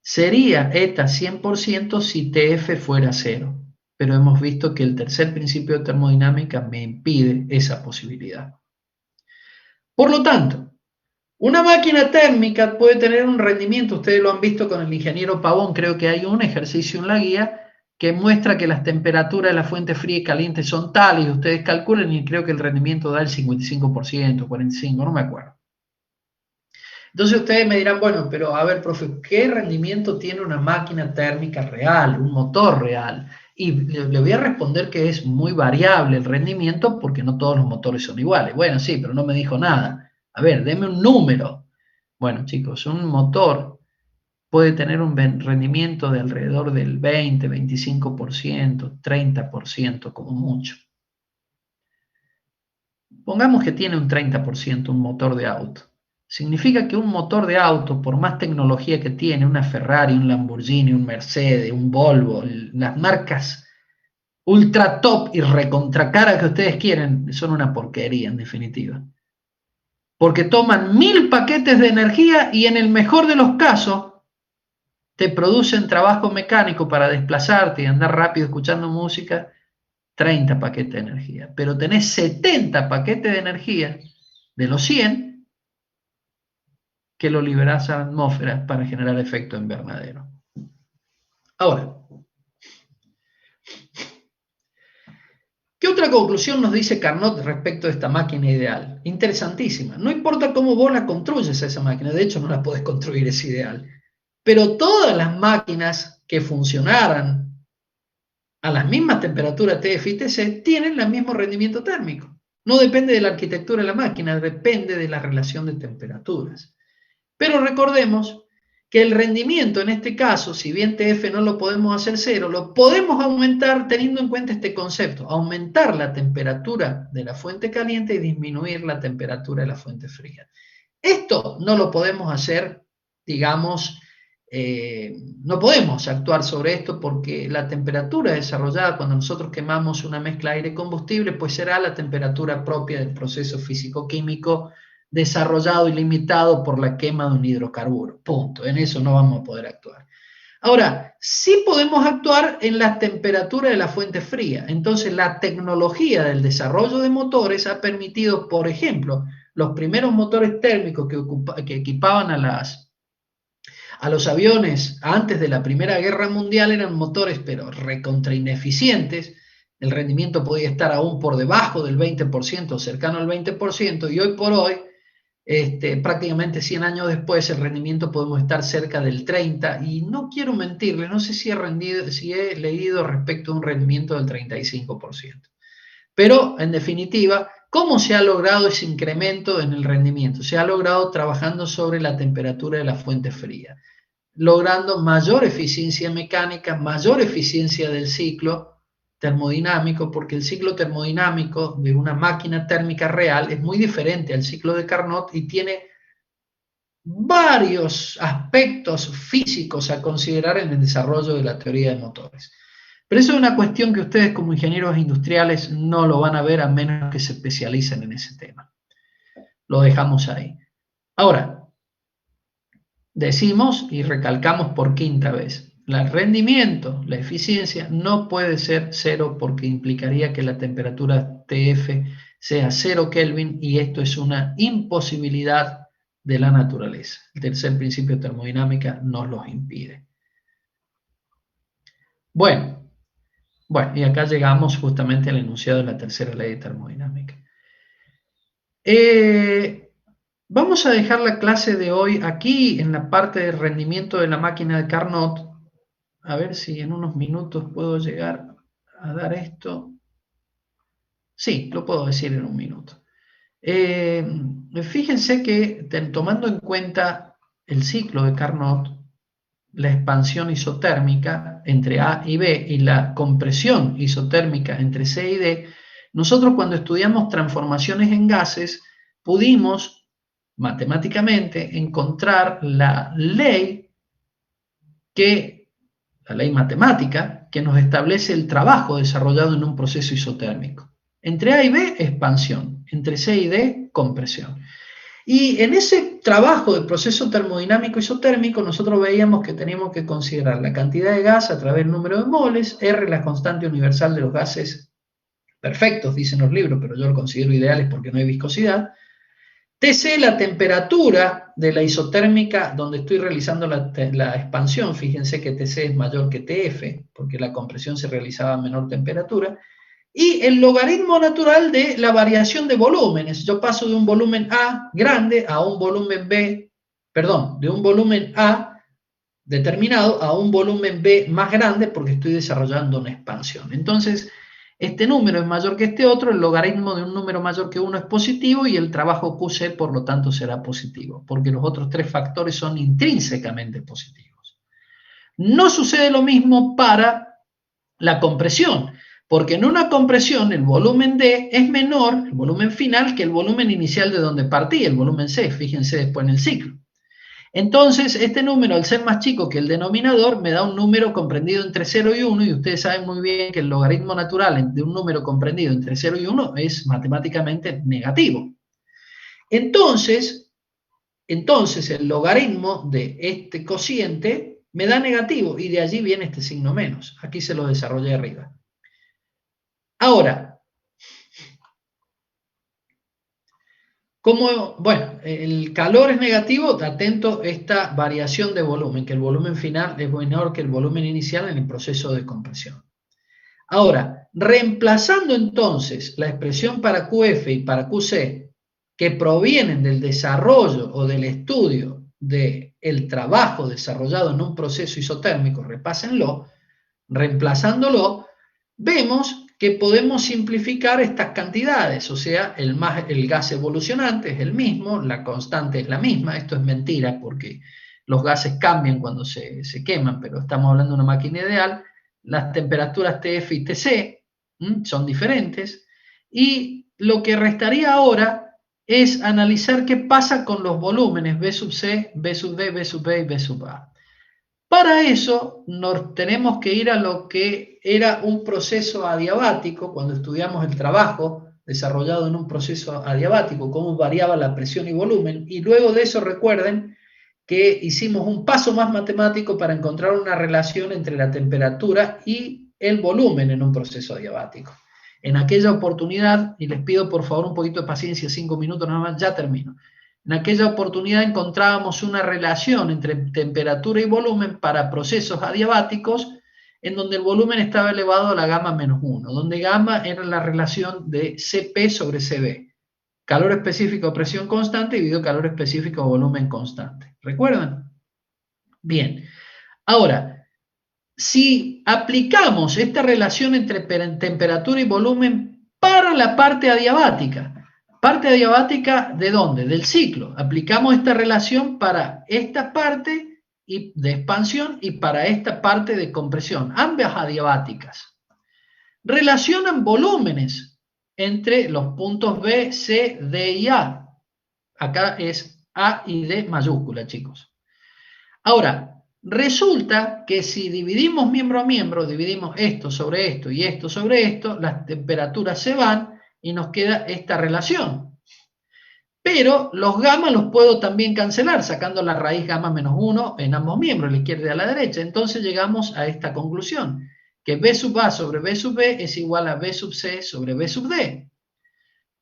Sería eta 100% si TF fuera cero, pero hemos visto que el tercer principio de termodinámica me impide esa posibilidad. Por lo tanto, una máquina térmica puede tener un rendimiento, ustedes lo han visto con el ingeniero Pavón, creo que hay un ejercicio en la guía que muestra que las temperaturas de la fuente fría y caliente son tales, ustedes calculen y creo que el rendimiento da el 55%, 45%, no me acuerdo. Entonces ustedes me dirán, bueno, pero a ver, profe, ¿qué rendimiento tiene una máquina térmica real, un motor real? Y le voy a responder que es muy variable el rendimiento porque no todos los motores son iguales. Bueno, sí, pero no me dijo nada. A ver, deme un número. Bueno, chicos, un motor puede tener un rendimiento de alrededor del 20, 25%, 30% como mucho. Pongamos que tiene un 30% un motor de auto. Significa que un motor de auto, por más tecnología que tiene, una Ferrari, un Lamborghini, un Mercedes, un Volvo, las marcas ultra top y recontra cara que ustedes quieren, son una porquería en definitiva. Porque toman 1000 paquetes de energía y en el mejor de los casos te producen trabajo mecánico para desplazarte y andar rápido escuchando música, 30 paquetes de energía. Pero tenés 70 paquetes de energía de los 100 que lo liberás a la atmósfera para generar efecto invernadero. Ahora, ¿qué otra conclusión nos dice Carnot respecto a esta máquina ideal? Interesantísima. No importa cómo vos la construyes a esa máquina, de hecho no la podés construir, es ideal. Pero todas las máquinas que funcionaran a las mismas temperaturas TF y TC tienen el mismo rendimiento térmico. No depende de la arquitectura de la máquina, depende de la relación de temperaturas. Pero recordemos que el rendimiento en este caso, si bien TF no lo podemos hacer cero, lo podemos aumentar teniendo en cuenta este concepto, aumentar la temperatura de la fuente caliente y disminuir la temperatura de la fuente fría. Esto no lo podemos hacer, digamos, no podemos actuar sobre esto porque la temperatura desarrollada cuando nosotros quemamos una mezcla aire-combustible, pues será la temperatura propia del proceso físico-químico desarrollado y limitado por la quema de un hidrocarburo. Punto. En eso no vamos a poder actuar. Ahora, sí podemos actuar en la temperatura de la fuente fría. Entonces, la tecnología del desarrollo de motores ha permitido, por ejemplo, los primeros motores térmicos que equipaban a los aviones antes de la Primera Guerra Mundial eran motores, pero recontra ineficientes. El rendimiento podía estar aún por debajo del 20%, cercano al 20%, y hoy por hoy, prácticamente 100 años después, el rendimiento podemos estar cerca del 30%, y no quiero mentirle, no sé si he leído respecto a un rendimiento del 35%. Pero, en definitiva, ¿cómo se ha logrado ese incremento en el rendimiento? Se ha logrado trabajando sobre la temperatura de la fuente fría, logrando mayor eficiencia mecánica, mayor eficiencia del ciclo termodinámico, porque el ciclo termodinámico de una máquina térmica real es muy diferente al ciclo de Carnot y tiene varios aspectos físicos a considerar en el desarrollo de la teoría de motores. Pero eso es una cuestión que ustedes como ingenieros industriales no lo van a ver a menos que se especialicen en ese tema. Lo dejamos ahí. Ahora, decimos y recalcamos por quinta vez, el rendimiento, la eficiencia no puede ser cero porque implicaría que la temperatura TF sea 0 Kelvin y esto es una imposibilidad de la naturaleza. El tercer principio de termodinámica nos los impide. Bueno, y acá llegamos justamente al enunciado de la tercera ley de termodinámica. Vamos a dejar la clase de hoy aquí en la parte de rendimiento de la máquina de Carnot. A ver si en unos minutos puedo llegar a dar esto. Sí, lo puedo decir en un minuto. Fíjense que tomando en cuenta el ciclo de Carnot, la expansión isotérmica entre A y B y la compresión isotérmica entre C y D, nosotros cuando estudiamos transformaciones en gases pudimos matemáticamente encontrar la ley matemática que nos establece el trabajo desarrollado en un proceso isotérmico. Entre A y B, expansión. Entre C y D, compresión. Y en ese trabajo de proceso termodinámico isotérmico, nosotros veíamos que teníamos que considerar la cantidad de gas a través del número de moles, R la constante universal de los gases perfectos, dicen los libros, pero yo lo considero ideales porque no hay viscosidad. TC, la temperatura de la isotérmica donde estoy realizando la expansión, fíjense que TC es mayor que TF, porque la compresión se realizaba a menor temperatura, y el logaritmo natural de la variación de volúmenes. Yo paso de un volumen A grande a un volumen B, perdón, de un volumen A determinado a un volumen B más grande porque estoy desarrollando una expansión. Entonces, este número es mayor que este otro, el logaritmo de un número mayor que 1 es positivo y el trabajo QC, por lo tanto, será positivo, porque los otros tres factores son intrínsecamente positivos. No sucede lo mismo para la compresión, porque en una compresión el volumen D es menor, el volumen final, que el volumen inicial de donde partí, el volumen C, fíjense después en el ciclo. Entonces, este número, al ser más chico que el denominador, me da un número comprendido entre 0 y 1, y ustedes saben muy bien que el logaritmo natural de un número comprendido entre 0 y 1 es matemáticamente negativo. Entonces el logaritmo de este cociente me da negativo, y de allí viene este signo menos. Aquí se lo desarrollé arriba. Ahora, bueno, el calor es negativo, atento a esta variación de volumen, que el volumen final es menor que el volumen inicial en el proceso de compresión. Ahora, reemplazando entonces la expresión para QF y para QC, que provienen del desarrollo o del estudio del trabajo desarrollado en un proceso isotérmico, repásenlo, reemplazándolo, vemos que podemos simplificar estas cantidades, o sea, el gas evolucionante es el mismo, la constante es la misma. Esto es mentira porque los gases cambian cuando se queman, pero estamos hablando de una máquina ideal. Las temperaturas TF y TC son diferentes, y lo que restaría ahora es analizar qué pasa con los volúmenes B sub C, B sub D, B sub B y B sub A. Para eso nos tenemos que ir a lo que era un proceso adiabático, cuando estudiamos el trabajo desarrollado en un proceso adiabático, cómo variaba la presión y volumen, y luego de eso recuerden que hicimos un paso más matemático para encontrar una relación entre la temperatura y el volumen en un proceso adiabático. En aquella oportunidad, y les pido por favor un poquito de paciencia, 5 minutos nada más, ya termino. En aquella oportunidad encontrábamos una relación entre temperatura y volumen para procesos adiabáticos, en donde el volumen estaba elevado a la gamma menos 1, donde gamma era la relación de Cp sobre Cv. Calor específico, presión constante, dividido calor específico, volumen constante. ¿Recuerdan? Bien. Ahora, si aplicamos esta relación entre temperatura y volumen para la parte adiabática, ¿de dónde? Del ciclo. Aplicamos esta relación para esta parte de expansión y para esta parte de compresión, ambas adiabáticas. Relacionan volúmenes entre los puntos B, C, D y A. Acá es A y D mayúscula, chicos. Ahora, resulta que si dividimos miembro a miembro, dividimos esto sobre esto y esto sobre esto, las temperaturas se van y nos queda esta relación. Pero los gamma los puedo también cancelar, sacando la raíz gamma menos 1 en ambos miembros, a la izquierda y a la derecha. Entonces llegamos a esta conclusión, que B sub A sobre B sub B es igual a B sub C sobre B sub D.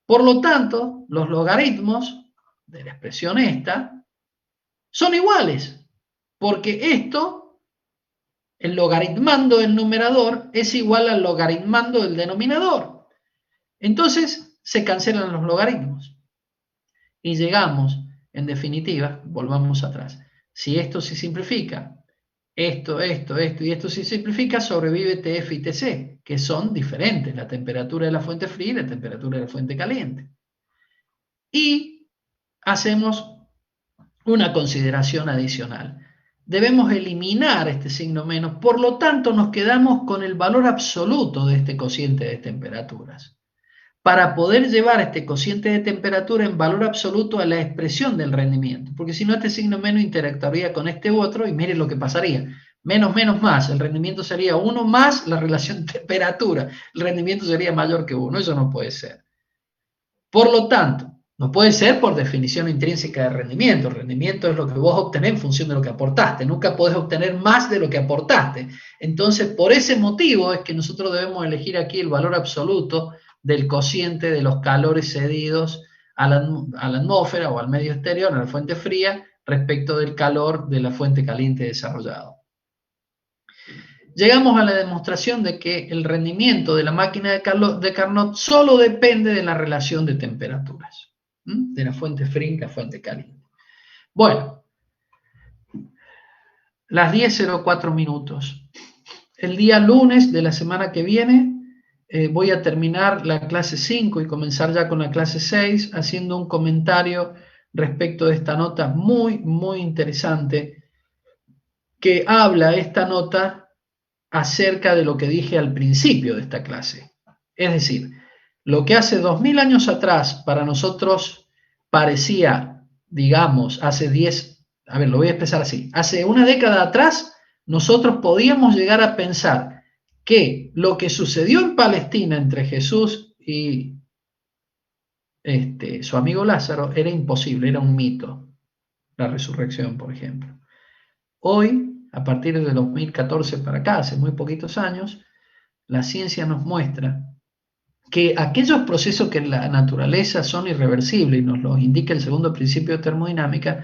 Por lo tanto, los logaritmos de la expresión esta son iguales, porque esto, el logaritmando del numerador, es igual al logaritmando del denominador. Entonces, se cancelan los logaritmos. Y llegamos, en definitiva, volvamos atrás. Si esto se simplifica, esto y esto se simplifica, sobrevive TF y TC, que son diferentes, la temperatura de la fuente fría y la temperatura de la fuente caliente. Y hacemos una consideración adicional. Debemos eliminar este signo menos, por lo tanto nos quedamos con el valor absoluto de este cociente de temperaturas. para poder llevar este cociente de temperatura en valor absoluto a la expresión del rendimiento, porque si no este signo menos interactuaría con este u otro y miren lo que pasaría. Menos, menos, más, el rendimiento sería 1 más la relación temperatura, el rendimiento sería mayor que 1, eso no puede ser. Por lo tanto, no puede ser por definición intrínseca de rendimiento. El rendimiento es lo que vos obtenés en función de lo que aportaste. Nunca podés obtener más de lo que aportaste. Entonces, por ese motivo es que nosotros debemos elegir aquí el valor absoluto del cociente de los calores cedidos a la atmósfera o al medio exterior, a la fuente fría, respecto del calor de la fuente caliente desarrollado. Llegamos a la demostración de que el rendimiento de la máquina de Carnot solo depende de la relación de temperaturas, de la fuente fría y la fuente caliente. Bueno, las 10:04 minutos. El día lunes de la semana que viene voy a terminar la clase 5 y comenzar ya con la clase 6 haciendo un comentario respecto de esta nota muy, muy interesante que habla esta nota acerca de lo que dije al principio de esta clase. Es decir, lo que hace 2000 años atrás para nosotros parecía, digamos, hace 10, a ver, lo voy a expresar así, hace una década atrás nosotros podíamos llegar a pensar que lo que sucedió en Palestina entre Jesús y su amigo Lázaro era imposible, era un mito, la resurrección, por ejemplo. Hoy, a partir de 2014 para acá, hace muy poquitos años, la ciencia nos muestra que aquellos procesos que en la naturaleza son irreversibles, y nos lo indica el segundo principio de termodinámica,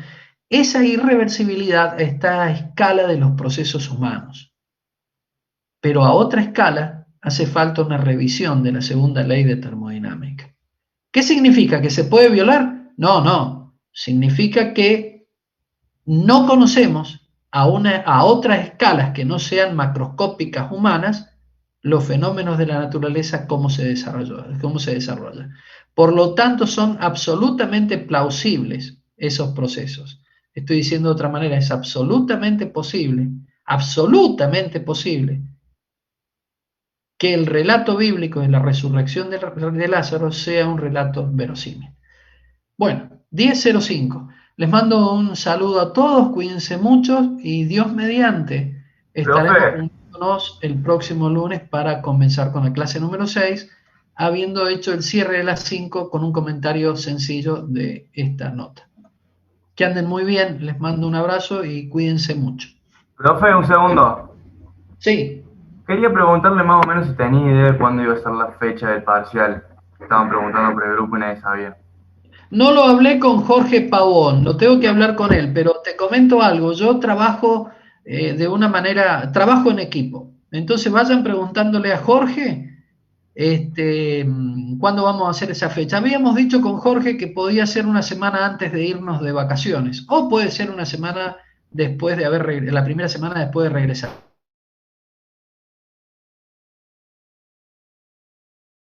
esa irreversibilidad está a escala de los procesos humanos. Pero a otra escala hace falta una revisión de la segunda ley de termodinámica. ¿Qué significa? ¿Que se puede violar? No, no. Significa que no conocemos a otras escalas que no sean macroscópicas humanas los fenómenos de la naturaleza, cómo se desarrolla. Por lo tanto, son absolutamente plausibles esos procesos. Estoy diciendo de otra manera, es absolutamente posible que el relato bíblico de la resurrección de Lázaro sea un relato verosímil. Bueno, 10:05. Les mando un saludo a todos, cuídense mucho y Dios mediante estaremos reuniéndonos el próximo lunes para comenzar con la clase número 6, habiendo hecho el cierre de las 5 con un comentario sencillo de esta nota. Que anden muy bien, les mando un abrazo y cuídense mucho. Profe, un segundo. Sí. Quería preguntarle más o menos si tenía idea de cuándo iba a ser la fecha del parcial. Estaban preguntando por el grupo y nadie sabía. No lo hablé con Jorge Pavón, lo tengo que hablar con él, pero te comento algo, yo trabajo de una manera, trabajo en equipo. Entonces vayan preguntándole a Jorge cuándo vamos a hacer esa fecha. Habíamos dicho con Jorge que podía ser una semana antes de irnos de vacaciones, o puede ser una semana después de la primera semana después de regresar.